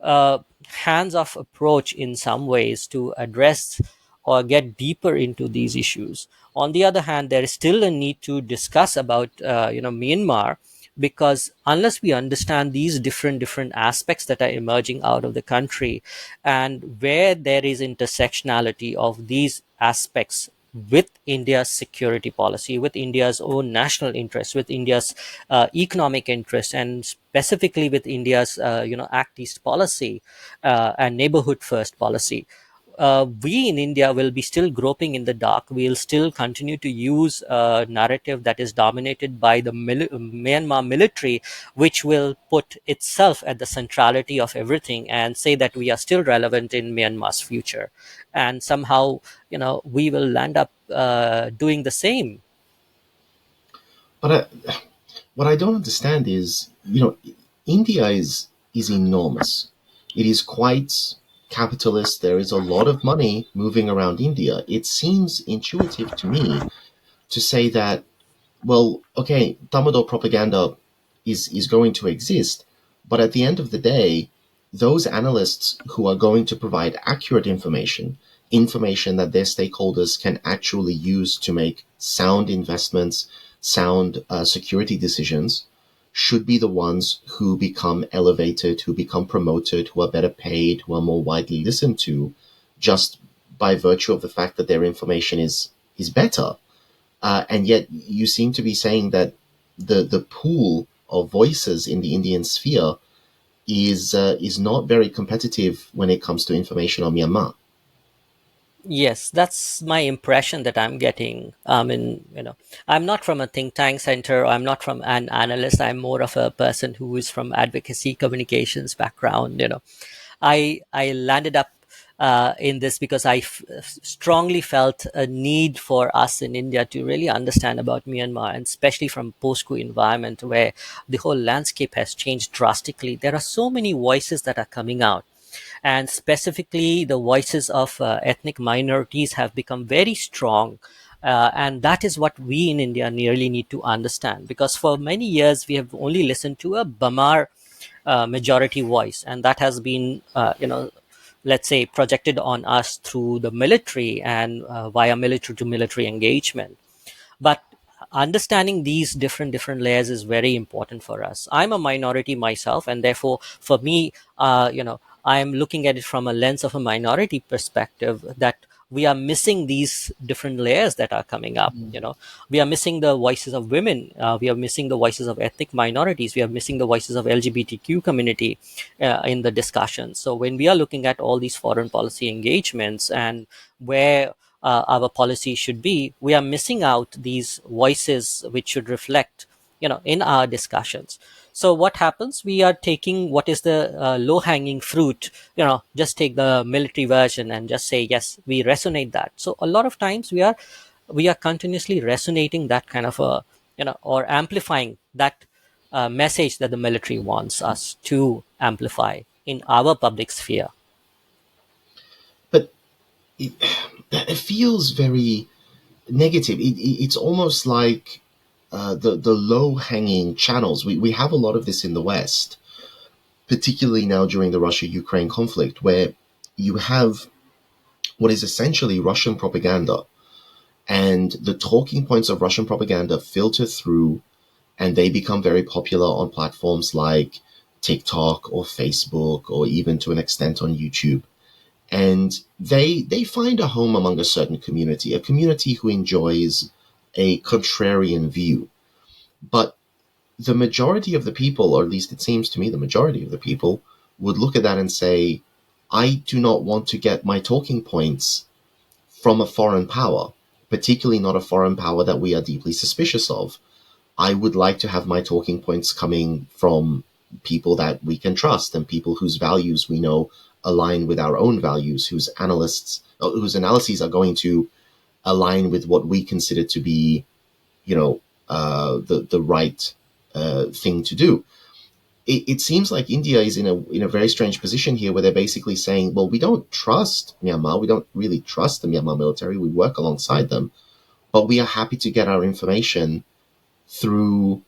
uh, hands-off approach in some ways to address or get deeper into these issues. On the other hand, there is still a need to discuss about Myanmar, because unless we understand these different aspects that are emerging out of the country, and where there is intersectionality of these aspects with India's security policy, with India's own national interests, with India's economic interests, and specifically with India's Act East policy and neighborhood first policy. We in India will be still groping in the dark. We'll still continue to use a narrative that is dominated by the Myanmar military, which will put itself at the centrality of everything and say that we are still relevant in Myanmar's future. And somehow, we will land up doing the same. But what I don't understand is, India is enormous. It is quite capitalist. There is a lot of money moving around India. It seems intuitive to me to say that, well, okay, Tamil propaganda is going to exist, but at the end of the day, those analysts who are going to provide accurate information that their stakeholders can actually use to make sound investments, sound security decisions, should be the ones who become elevated, who become promoted, who are better paid, who are more widely listened to, just by virtue of the fact that their information is better. And yet, you seem to be saying that the pool of voices in the Indian sphere is not very competitive when it comes to information on Myanmar. Yes, that's my impression that I'm getting. I mean, I'm not from a think tank center. I'm not from an analyst. I'm more of a person who is from advocacy communications background. I landed up in this because strongly felt a need for us in India to really understand about Myanmar, and especially from post-coup environment where the whole landscape has changed drastically. There are so many voices that are coming out. and specifically the voices of ethnic minorities have become very strong. And that is what we in India nearly need to understand, because for many years we have only listened to a Bamar majority voice, and that has been, let's say, projected on us through the military and via military to military engagement. But understanding these different layers is very important for us. I'm a minority myself, and therefore for me, I am looking at it from a lens of a minority perspective, that we are missing these different layers that are coming up. We are missing the voices of women, we are missing the voices of ethnic minorities, we are missing the voices of LGBTQ community in the discussion. So when we are looking at all these foreign policy engagements and where our policy should be, we are missing out these voices which should reflect, in our discussions. So what happens? We are taking what is the low hanging fruit, just take the military version and just say, yes, we resonate that. So a lot of times we are continuously resonating that kind of a, or amplifying that message that the military wants us to amplify in our public sphere. But it, it feels very negative. It's almost like the low hanging channels. We have a lot of this in the West, particularly now during the Russia Ukraine conflict, where you have what is essentially Russian propaganda, and the talking points of Russian propaganda filter through, and they become very popular on platforms like TikTok or Facebook, or even to an extent on YouTube. And they find a home among a certain community, a community who enjoys a contrarian view. But the majority of the people, or at least it seems to me the majority of the people, would look at that and say, I do not want to get my talking points from a foreign power, particularly not a foreign power that we are deeply suspicious of. I would like to have my talking points coming from people that we can trust, and people whose values we know align with our own values, whose analyses are going to align with what we consider to be, the right thing to do. It seems like India is in a very strange position here, where they're basically saying, well, we don't trust Myanmar, we don't really trust the Myanmar military, we work alongside them, but we are happy to get our information through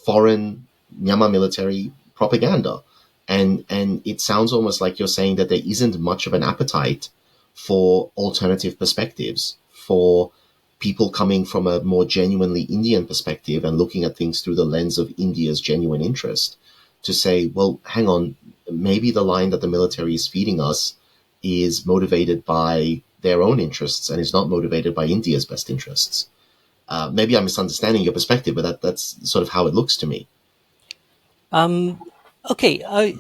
foreign Myanmar military propaganda. And it sounds almost like you're saying that there isn't much of an appetite for alternative perspectives, for people coming from a more genuinely Indian perspective and looking at things through the lens of India's genuine interest, to say, well, hang on, maybe the line that the military is feeding us is motivated by their own interests and is not motivated by India's best interests. Maybe I'm misunderstanding your perspective, but that's sort of how it looks to me. Okay, I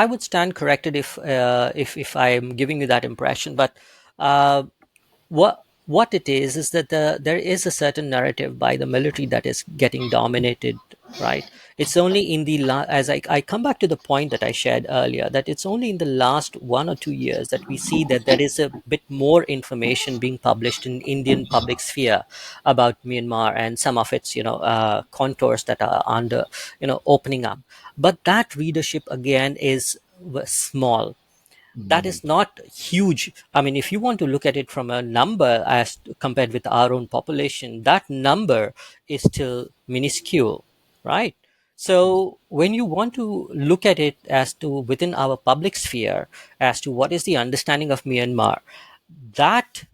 would stand corrected if I am giving you that impression. But uh, what it is that there is a certain narrative by the military that is getting dominated, right? It's only in the as I come back to the point that I shared earlier, that it's only in the last 1 or 2 years that we see that there is a bit more information being published in Indian public sphere about Myanmar and some of its contours that are under opening up. But that readership again is small. That is not huge. I mean, if you want to look at it from a number as compared with our own population, that number is still minuscule, right? So when you want to look at it as to within our public sphere, as to what is the understanding of Myanmar, that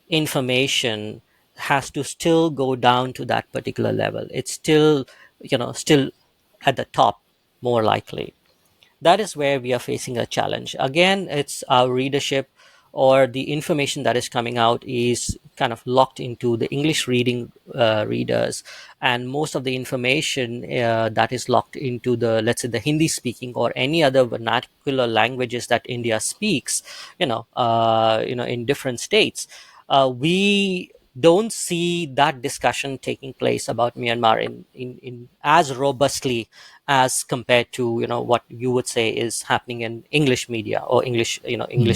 information has to still go down to that particular level. It's still, still at the top, more likely. That is where we are facing a challenge. Again, it's our readership, or the information that is coming out is kind of locked into the English reading readers, and most of the information that is locked into the, let's say, the Hindi speaking or any other vernacular languages that India speaks, in different states. We don't see that discussion taking place about Myanmar in as robustly as compared to what you would say is happening in English media or English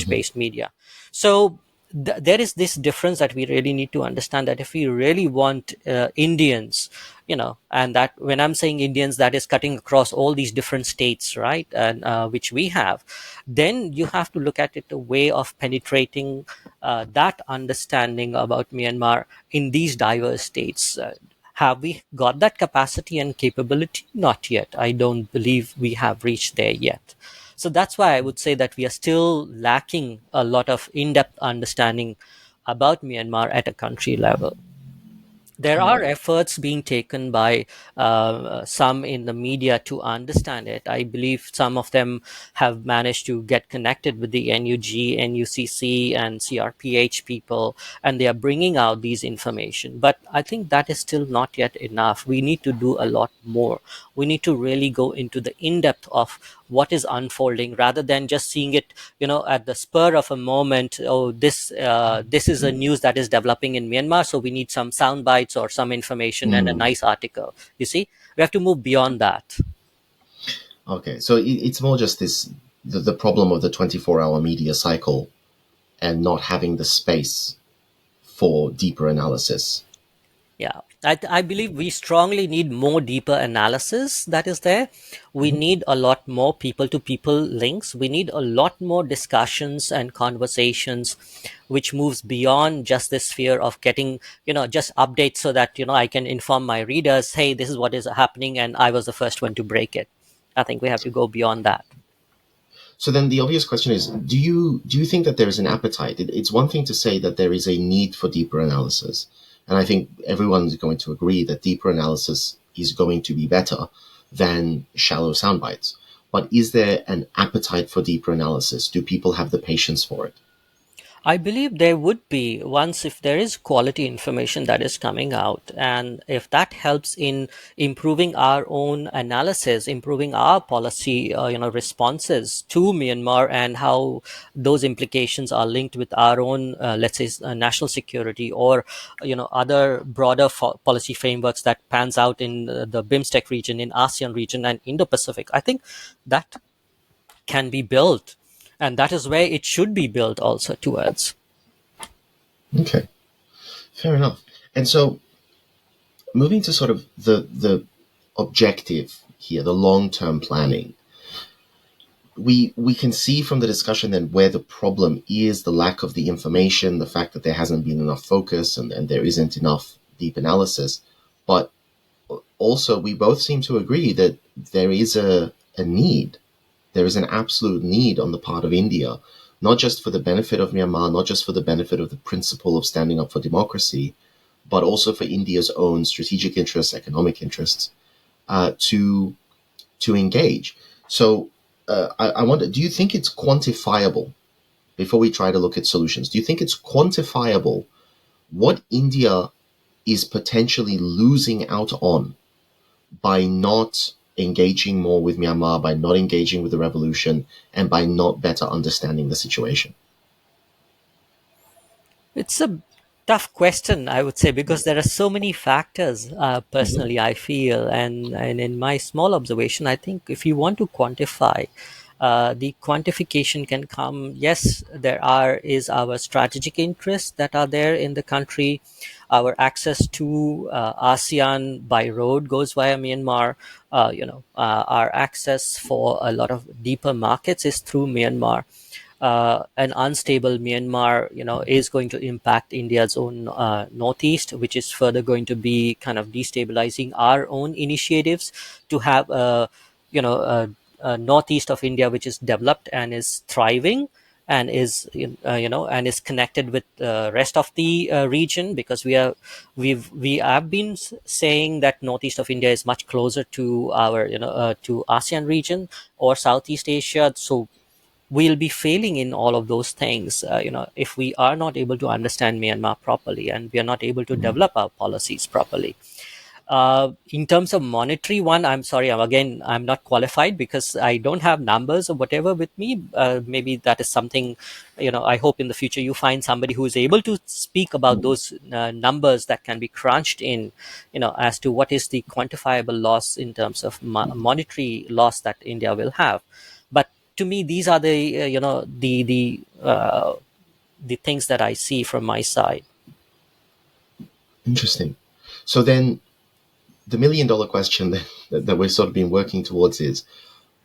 based media. So there is this difference that we really need to understand, that if we really want Indians, and that when I'm saying Indians, that is cutting across all these different states, right? And which we have, then you have to look at it a way of penetrating that understanding about Myanmar in these diverse states. Have we got that capacity and capability? Not yet. I don't believe we have reached there yet. So that's why I would say that we are still lacking a lot of in-depth understanding about Myanmar at a country level. There are Correct. efforts being taken by some in the media to understand it. I believe some of them have managed to get connected with the NUG, NUCC, and CRPH people, and they are bringing out these information. But I think that is still not yet enough. We need to do a lot more. We need to really go into the in-depth of what is unfolding, rather than just seeing it, at the spur of a moment. Oh, this is a news that is developing in Myanmar, so we need some sound bites or some information and a Mm. nice article. You see, we have to move beyond that. Okay, so it's more just the problem of the 24-hour media cycle and not having the space for deeper analysis. Yeah, I believe we strongly need more deeper analysis that is there. We Mhm. need a lot more people to people links. We need a lot more discussions and conversations, which moves beyond just this sphere of getting, just updates so that, I can inform my readers, hey, this is what is happening, and I was the first one to break it. I think we have to go beyond that. So then the obvious question is, do you think that there is an appetite? It's one thing to say that there is a need for deeper analysis, and I think everyone is going to agree that deeper analysis is going to be better than shallow sound bites. But is there an appetite for deeper analysis? Do people have the patience for it? I believe there would be, once if there is quality information that is coming out, and if that helps in improving our own analysis, improving our policy, responses to Myanmar, and how those implications are linked with our own, let's say, national security, or other broader policy frameworks that pans out in the BIMSTEC region, in ASEAN region, and Indo-Pacific. I think that can be built, and that is where it should be built also towards. Okay, fair enough. And so moving to sort of the objective here, the long term planning, we can see from the discussion then where the problem is: the lack of the information, the fact that there hasn't been enough focus, and there isn't enough deep analysis. But also, we both seem to agree that there is a need. There is an absolute need on the part of India, not just for the benefit of Myanmar, not just for the benefit of the principle of standing up for democracy, but also for India's own strategic interests, economic interests, to engage. So I wonder, do you think it's quantifiable? Before we try to look at solutions, do you think it's quantifiable what India is potentially losing out on by not engaging more with Myanmar, by not engaging with the revolution, and by not better understanding the situation? It's a tough question, I would say, because there are so many factors, Mhm. personally, I feel. And in my small observation, I think if you want to quantify, the quantification can come. Yes, is our strategic interests that are there in the country. Our access to ASEAN by road goes via Myanmar. Our access for a lot of deeper markets is through Myanmar. An unstable Myanmar, is going to impact India's own northeast, which is further going to be kind of destabilizing our own initiatives to have a northeast of India which is developed and is thriving, and and is connected with the rest of the region, because we have been saying that northeast of India is much closer to our to ASEAN region or Southeast Asia. So we'll be failing in all of those things, if we are not able to understand Myanmar properly, and we are not able to develop our policies properly. In terms of monetary one, I'm sorry, I'm not qualified because I don't have numbers or whatever with me. Maybe that is something, I hope in the future you find somebody who is able to speak about those numbers that can be crunched in, as to what is the quantifiable loss in terms of monetary loss that India will have. But to me, these are the the things that I see from my side. Interesting. So then, the million-dollar question that we've sort of been working towards is,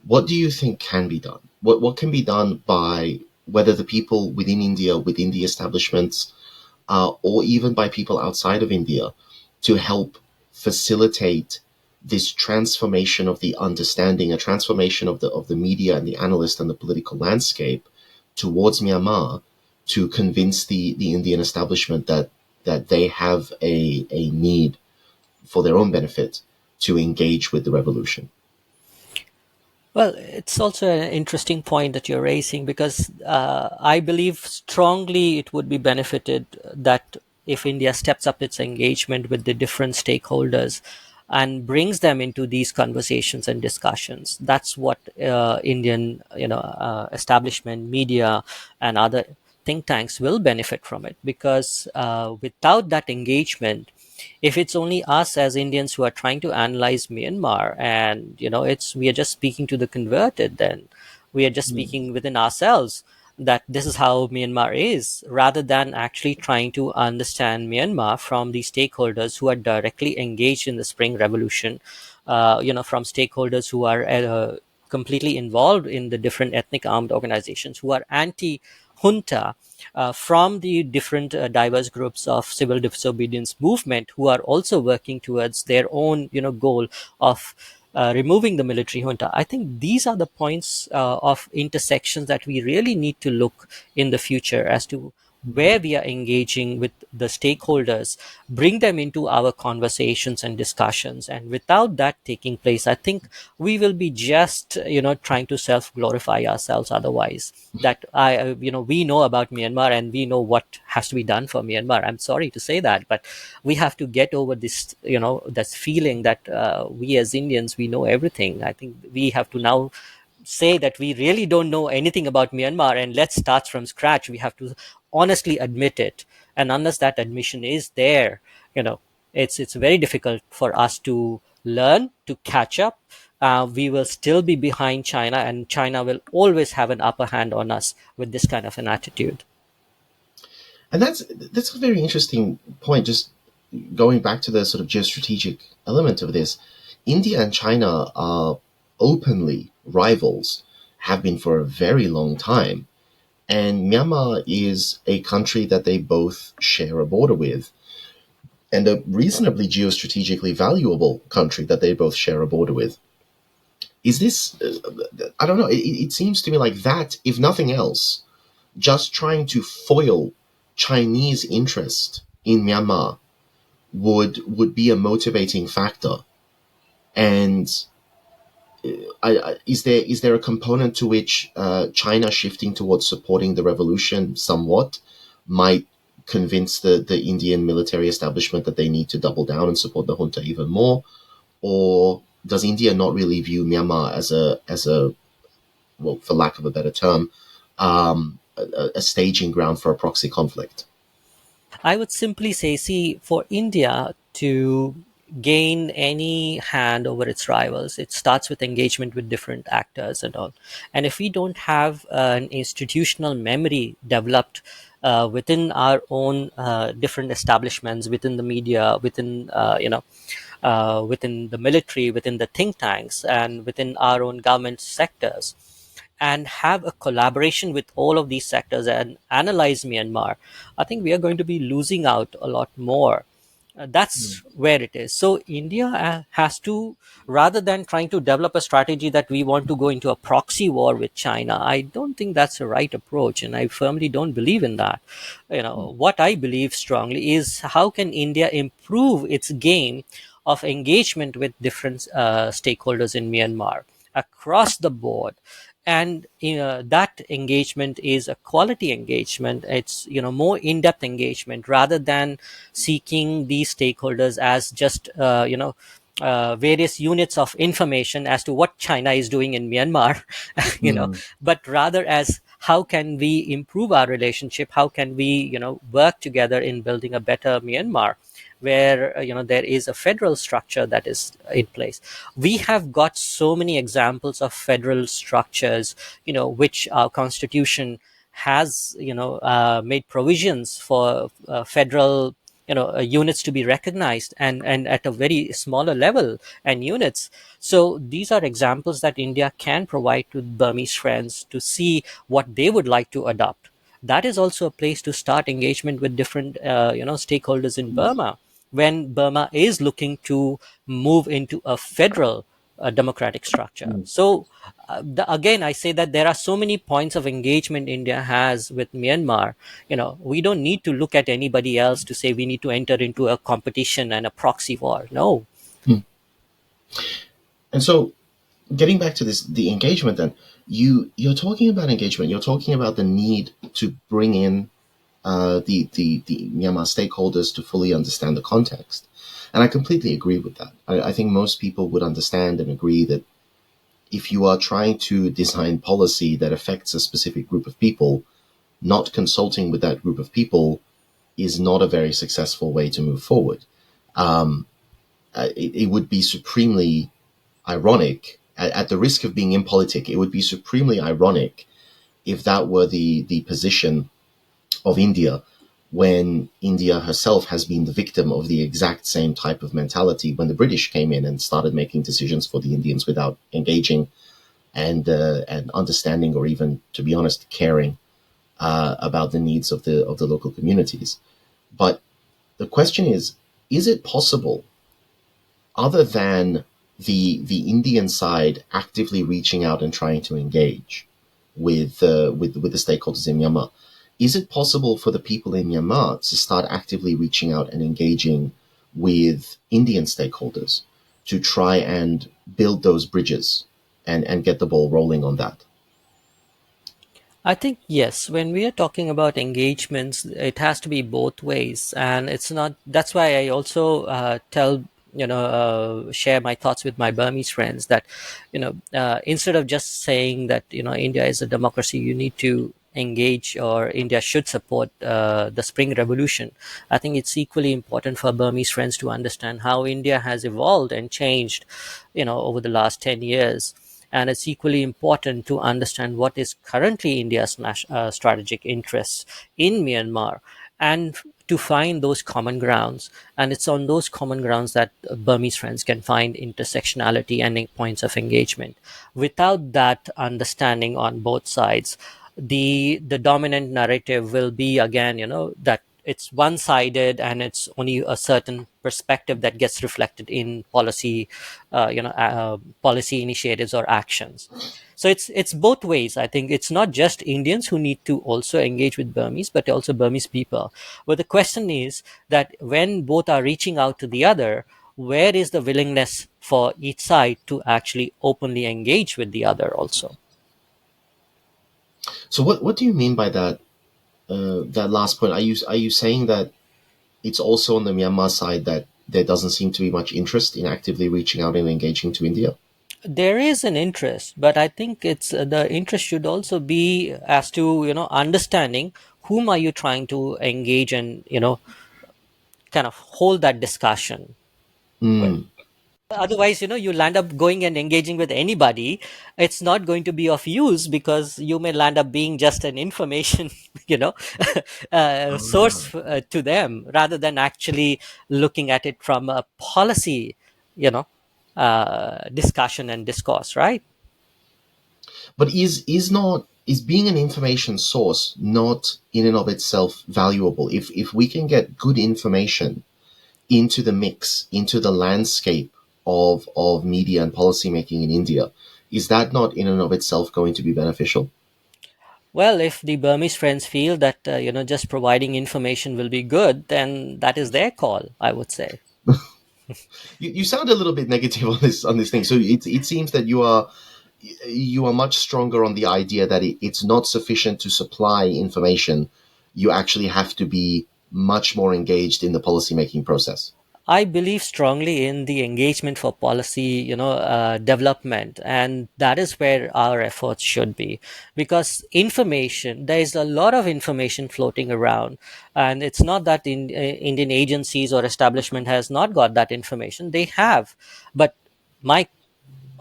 what do you think can be done? What can be done by whether the people within India, within the establishments, or even by people outside of India, to help facilitate this transformation of the understanding, a transformation of the media and the analyst and the political landscape towards Myanmar, to convince the Indian establishment that they have a need for their own benefit to engage with the revolution. Well, it's also an interesting point that you're raising, because I believe strongly it would be benefited that if India steps up its engagement with the different stakeholders and brings them into these conversations and discussions. That's what Indian, establishment, media, and other think tanks will benefit from it, because without that engagement, if it's only us as Indians who are trying to analyze Myanmar, and it's we are just speaking to the converted, then we are just speaking within ourselves that this is how Myanmar is, rather than actually trying to understand Myanmar from the stakeholders who are directly engaged in the Spring Revolution, from stakeholders who are completely involved in the different ethnic armed organizations, who are anti-junta, from the different diverse groups of civil disobedience movement, who are also working towards their own goal of removing the military junta. I think these are the points of intersections that we really need to look in the future as to where we are engaging with the stakeholders, bring them into our conversations and discussions. And without that taking place, I think we will be just, trying to self glorify ourselves otherwise. That we know about Myanmar and we know what has to be done for Myanmar. I'm sorry to say that, but we have to get over this, that feeling that we as Indians, we know everything. I think we have to now say that we really don't know anything about Myanmar, and let's start from scratch. We have to honestly admit it. And unless that admission is there, you know, it's very difficult for us to learn, to catch up. We will still be behind China, and China will always have an upper hand on us with this kind of an attitude. And that's a very interesting point. Just going back to the sort of geostrategic element of this, India and China are openly rivals, have been for a very long time. And Myanmar is a country that they both share a border with, and a reasonably geostrategically valuable country that they both share a border with. Is this, I don't know, it seems to me like that, if nothing else, just trying to foil Chinese interest in Myanmar would be a motivating factor. And is there a component to which China shifting towards supporting the revolution somewhat might convince the Indian military establishment that they need to double down and support the junta even more? Or does India not really view Myanmar as a well, for lack of a better term, a staging ground for a proxy conflict? I would simply say, see, for India to gain any hand over its rivals, it starts with engagement with different actors and all. And if we don't have an institutional memory developed within our own different establishments, within the media, within within the military, within the think tanks, and within our own government sectors, and have a collaboration with all of these sectors and analyze Myanmar, I think we are going to be losing out a lot more. That's where it is. So India has to, rather than trying to develop a strategy that we want to go into a proxy war with China, I don't think that's the right approach, and I firmly don't believe in that. What I believe strongly is, how can India improve its game of engagement with different stakeholders in Myanmar across the board. And that engagement is a quality engagement. It's more in-depth engagement, rather than seeking these stakeholders as just various units of information as to what China is doing in Myanmar, Mm. but rather as, how can we improve our relationship? How can we, work together in building a better Myanmar, where there is a federal structure that is in place. We have got so many examples of federal structures, which our constitution has made provisions for federal units to be recognized, and at a very smaller level and units. So these are examples that India can provide to Burmese friends to see what they would like to adopt. That is also a place to start engagement with different stakeholders in Burma, when Burma is looking to move into a federal democratic structure. Mm. So again, I say that there are so many points of engagement India has with Myanmar. We don't need to look at anybody else to say we need to enter into a competition and a proxy war. No. Mm. And so, getting back to this, the engagement, then you're talking about engagement. You're talking about the need to bring in the Myanmar stakeholders to fully understand the context, and I completely agree with that. I think most people would understand and agree that if you are trying to design policy that affects a specific group of people, not consulting with that group of people is not a very successful way to move forward. Um, it would be supremely ironic, at the risk of being impolitic, it would be supremely ironic if that were the position of India, when India herself has been the victim of the exact same type of mentality when the British came in and started making decisions for the Indians without engaging and understanding, or even, to be honest, caring about the needs of the local communities. But the question is it possible, other than the Indian side actively reaching out and trying to engage with the stakeholders in Myanmar, is it possible for the people in Myanmar to start actively reaching out and engaging with Indian stakeholders to try and build those bridges and get the ball rolling on that? I think yes. When we are talking about engagements, it has to be both ways, and it's not. That's why I also share my thoughts with my Burmese friends that, instead of just saying that India is a democracy, you need to engage, or India should support the Spring Revolution. I think it's equally important for Burmese friends to understand how India has evolved and changed, over the last 10 years, and it's equally important to understand what is currently India's strategic interests in Myanmar, and to find those common grounds. And it's on those common grounds that Burmese friends can find intersectionality and points of engagement. Without that understanding on both sides, the dominant narrative will be, again, that it's one sided and it's only a certain perspective that gets reflected in policy initiatives or actions. So it's both ways. I think it's not just Indians who need to also engage with Burmese, but also Burmese people. But the question is that when both are reaching out to the other, where is the willingness for each side to actually openly engage with the other also? So what do you mean by that last point? Are you saying that it's also on the Myanmar side that there doesn't seem to be much interest in actively reaching out and engaging to India? There is an interest, but I think it's the interest should also be as to understanding whom are you trying to engage and kind of hold that discussion with. Mm. Otherwise, you land up going and engaging with anybody. It's not going to be of use, because you may land up being just an information you know source to them, rather than actually looking at it from a policy you know discussion and discourse, right? But is being an information source not in and of itself valuable? If we can get good information into the mix, into the landscape of media and policymaking in India, is that not in and of itself going to be beneficial? Well, if the Burmese friends feel that just providing information will be good, then that is their call, I would say. You sound a little bit negative on this thing. So it seems that you are much stronger on the idea that it's not sufficient to supply information. You actually have to be much more engaged in the policymaking process. I believe strongly in the engagement for policy, development, and that is where our efforts should be. Because information, there is a lot of information floating around, and it's not that Indian agencies or establishment has not got that information. They have, but my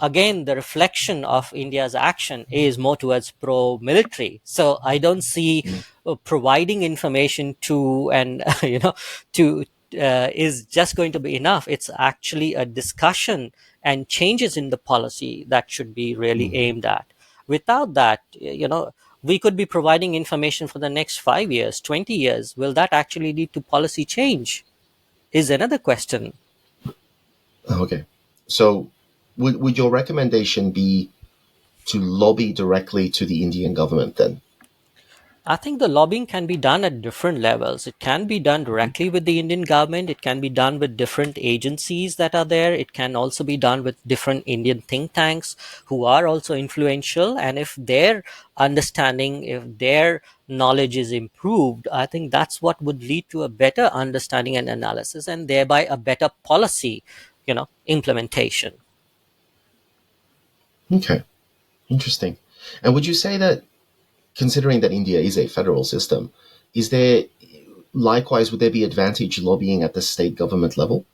again, the reflection of India's action is more towards pro-military. So I don't see providing information to and to is just going to be enough. It's actually a discussion and changes in the policy that should be really aimed at. Without that, we could be providing information for the next 5 years, 20 years. Will that actually lead to policy change? Is another question. Okay. So, would your recommendation be to lobby directly to the Indian government then? I think the lobbying can be done at different levels. It can be done directly with the Indian government. It can be done with different agencies that are there. It can also be done with different Indian think tanks who are also influential. And if their understanding, if their knowledge is improved, I think that's what would lead to a better understanding and analysis, and thereby a better policy, implementation. Okay, interesting. And would you say that, considering that India is a federal system, is there likewise would there be advantage lobbying at the state government level?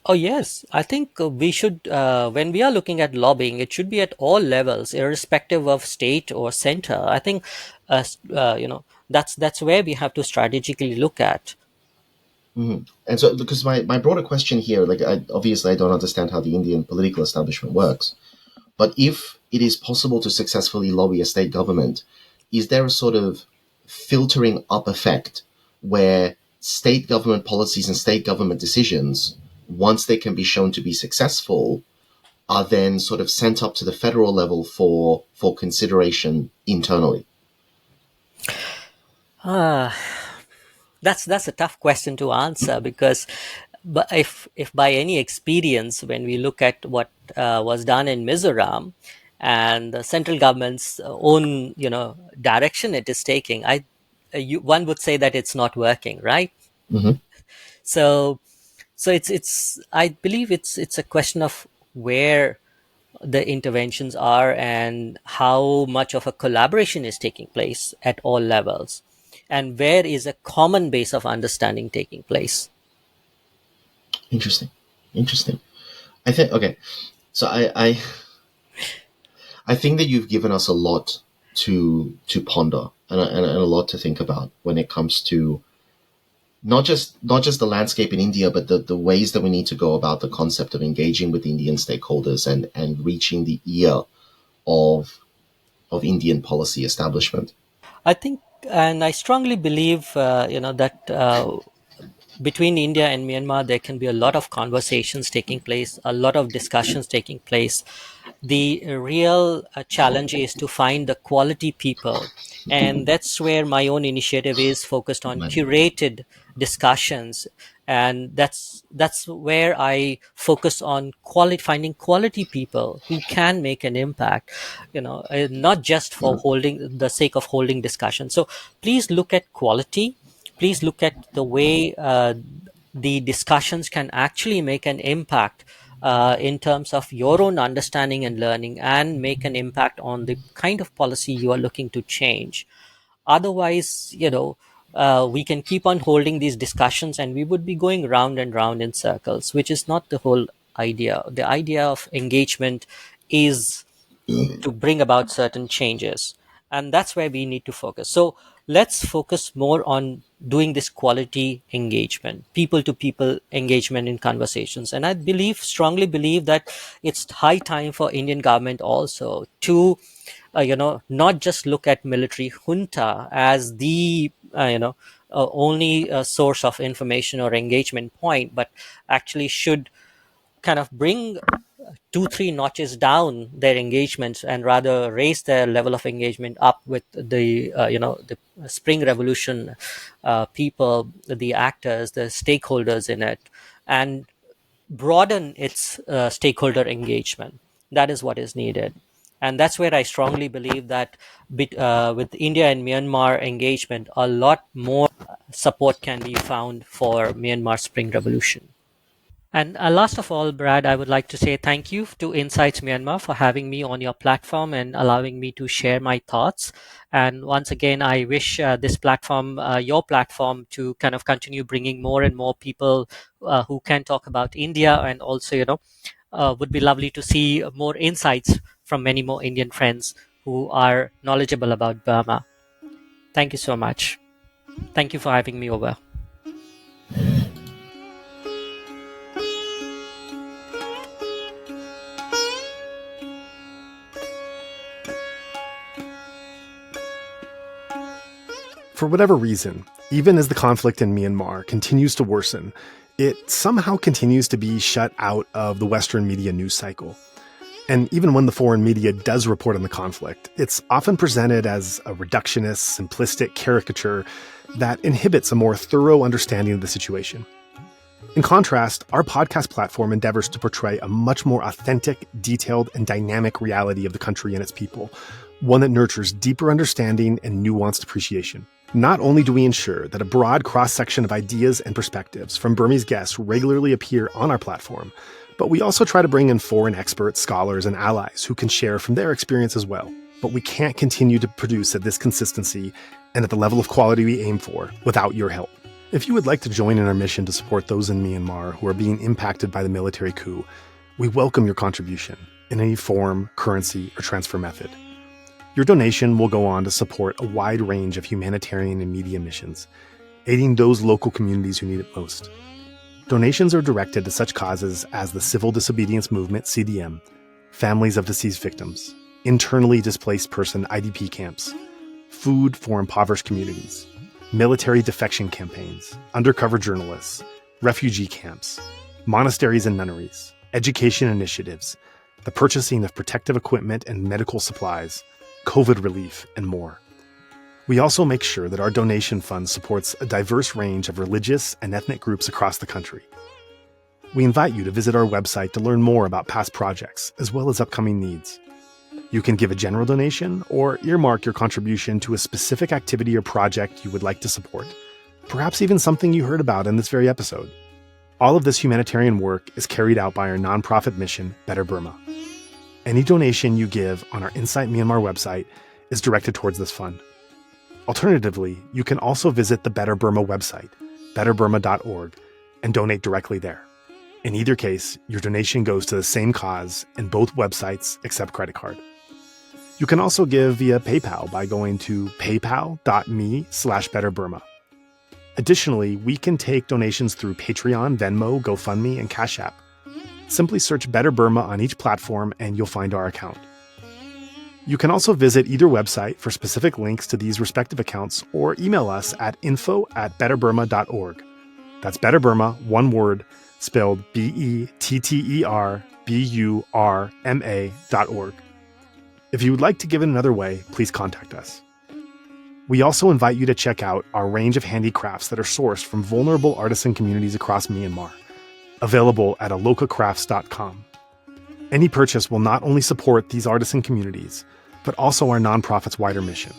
Oh, yes. I think we should, when we are looking at lobbying, it should be at all levels, irrespective of state or center. I think, that's where we have to strategically look at. And so, because my broader question here, like, obviously I don't understand how the Indian political establishment works, but if it is possible to successfully lobby a state government, is there a sort of filtering up effect where state government policies and state government decisions, once they can be shown to be successful, are then sort of sent up to the federal level for consideration internally? Ah, that's a tough question to answer because, but if by any experience, when we look at what was done in Mizoram and the central government's own direction it is taking, one would say that it's not working, right? Mm-hmm. So it's I believe it's a question of where the interventions are and how much of a collaboration is taking place at all levels, and where is a common base of understanding taking place. Interesting. Interesting. I think okay. So I think that you've given us a lot to ponder and a lot to think about when it comes to not just the landscape in India, but the ways that we need to go about the concept of engaging with Indian stakeholders and reaching the ear of Indian policy establishment. I think, and I strongly believe, that between India and Myanmar, there can be a lot of conversations taking place, a lot of discussions taking place. The real challenge is to find the quality people. And that's where my own initiative is focused on curated discussions. And that's where I focus on finding quality people who can make an impact, not just for holding the sake of holding discussion. So please look at quality. Please look at the way the discussions can actually make an impact in terms of your own understanding and learning, and make an impact on the kind of policy you are looking to change. Otherwise, we can keep on holding these discussions and we would be going round and round in circles, which is not the whole idea. The idea of engagement is to bring about certain changes, and that's where we need to focus. So let's focus more on doing this quality engagement, people to people engagement in conversations. And I strongly believe that it's high time for Indian government also to not just look at military junta as the only source of information or engagement point, but actually should kind of bring 2 3 notches down their engagements and rather raise their level of engagement up with the spring revolution people, the actors, the stakeholders in it, and broaden its stakeholder engagement. That is what is needed. And that's where I strongly believe that with India and Myanmar engagement, a lot more support can be found for Myanmar Spring Revolution. And last of all, Brad, I would like to say thank you to Insights Myanmar for having me on your platform and allowing me to share my thoughts. And once again, I wish this platform, your platform, to kind of continue bringing more and more people who can talk about India, and also, would be lovely to see more insights from many more Indian friends who are knowledgeable about Burma. Thank you so much. Thank you for having me over. For whatever reason, even as the conflict in Myanmar continues to worsen, it somehow continues to be shut out of the Western media news cycle. And even when the foreign media does report on the conflict, it's often presented as a reductionist, simplistic caricature that inhibits a more thorough understanding of the situation. In contrast, our podcast platform endeavors to portray a much more authentic, detailed, and dynamic reality of the country and its people, one that nurtures deeper understanding and nuanced appreciation. Not only do we ensure that a broad cross-section of ideas and perspectives from Burmese guests regularly appear on our platform, but we also try to bring in foreign experts, scholars, and allies who can share from their experience as well. But we can't continue to produce at this consistency and at the level of quality we aim for without your help. If you would like to join in our mission to support those in Myanmar who are being impacted by the military coup, we welcome your contribution in any form, currency, or transfer method. Your donation will go on to support a wide range of humanitarian and media missions, aiding those local communities who need it most. Donations are directed to such causes as the Civil Disobedience Movement, CDM, families of deceased victims, internally displaced person IDP camps, food for impoverished communities, military defection campaigns, undercover journalists, refugee camps, monasteries and nunneries, education initiatives, the purchasing of protective equipment and medical supplies, COVID relief, and more. We also make sure that our donation fund supports a diverse range of religious and ethnic groups across the country. We invite you to visit our website to learn more about past projects, as well as upcoming needs. You can give a general donation or earmark your contribution to a specific activity or project you would like to support, perhaps even something you heard about in this very episode. All of this humanitarian work is carried out by our nonprofit mission, Better Burma. Any donation you give on our Insight Myanmar website is directed towards this fund. Alternatively, you can also visit the Better Burma website, betterburma.org, and donate directly there. In either case, your donation goes to the same cause, and both websites accept credit card. You can also give via PayPal by going to paypal.me/betterburma. Additionally, we can take donations through Patreon, Venmo, GoFundMe, and Cash App. Simply search Better Burma on each platform and you'll find our account. You can also visit either website for specific links to these respective accounts or email us at info@betterburma.org. That's Better Burma, one word, spelled BETTERBURMA.org. If you would like to give it another way, please contact us. We also invite you to check out our range of handicrafts that are sourced from vulnerable artisan communities across Myanmar, available at alokacrafts.com. Any purchase will not only support these artisan communities, but also our nonprofit's wider mission.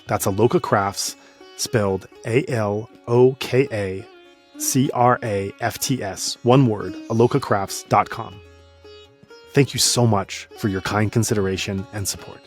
That's Aloka Crafts, spelled ALOKACRAFTS, one word, alokacrafts.com. Thank you so much for your kind consideration and support.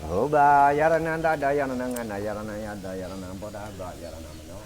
Oba yarananda dayananga yaranaya dayanam poda yaranamano